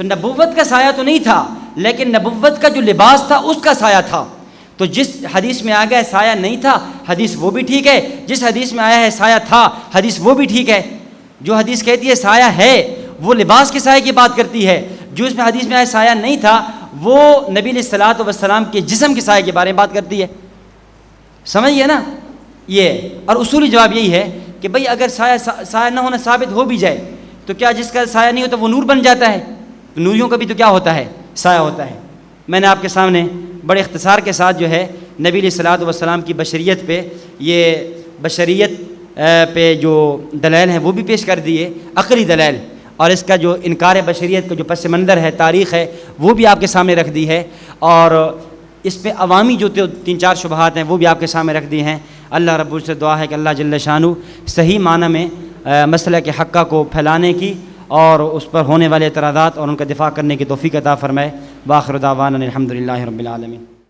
تو نبوت کا سایہ تو نہیں تھا، لیکن نبوت کا جو لباس تھا اس کا سایہ تھا۔ تو جس حدیث میں آ گیا ہے سایہ نہیں تھا، حدیث وہ بھی ٹھیک ہے، جس حدیث میں آیا ہے سایہ تھا، حدیث وہ بھی ٹھیک ہے۔ جو حدیث کہتی ہے سایہ ہے وہ لباس کے سایہ کی بات کرتی ہے، جو اس میں حدیث میں آیا سایہ نہیں تھا وہ نبی علیہ الصلوۃ والسلام کے جسم کے سایہ کے بارے میں بات کرتی ہے۔ سمجھیے نا یہ، اور اصولی جواب یہی ہے کہ بھئی اگر سایہ نہ ہونا ثابت ہو بھی جائے تو کیا جس کا سایہ نہیں ہوتا وہ نور بن جاتا ہے؟ نوریوں کا بھی تو کیا ہوتا ہے؟ سایہ ہوتا ہے۔ میں نے آپ کے سامنے بڑے اختصار کے ساتھ جو ہے نبی علیہ الصلوۃ والسلام کی بشریت پہ، یہ بشریت پہ جو دلائل ہیں وہ بھی پیش کر دیے، عقلی دلائل، اور اس کا جو انکار بشریت کا جو پس منظر ہے، تاریخ ہے، وہ بھی آپ کے سامنے رکھ دی ہے، اور اس پہ عوامی جو 3-4 شبہات ہیں وہ بھی آپ کے سامنے رکھ دی ہیں۔ اللہ رب العزت سے دعا ہے کہ اللہ جل شانہ صحیح معنی میں مسلک حقہ کو پھیلانے کی اور اس پر ہونے والے اعتراضات اور ان کا دفاع کرنے کی توفیق عطا فرمائے۔ وآخر دعوانا الحمد للہ رب العالمین۔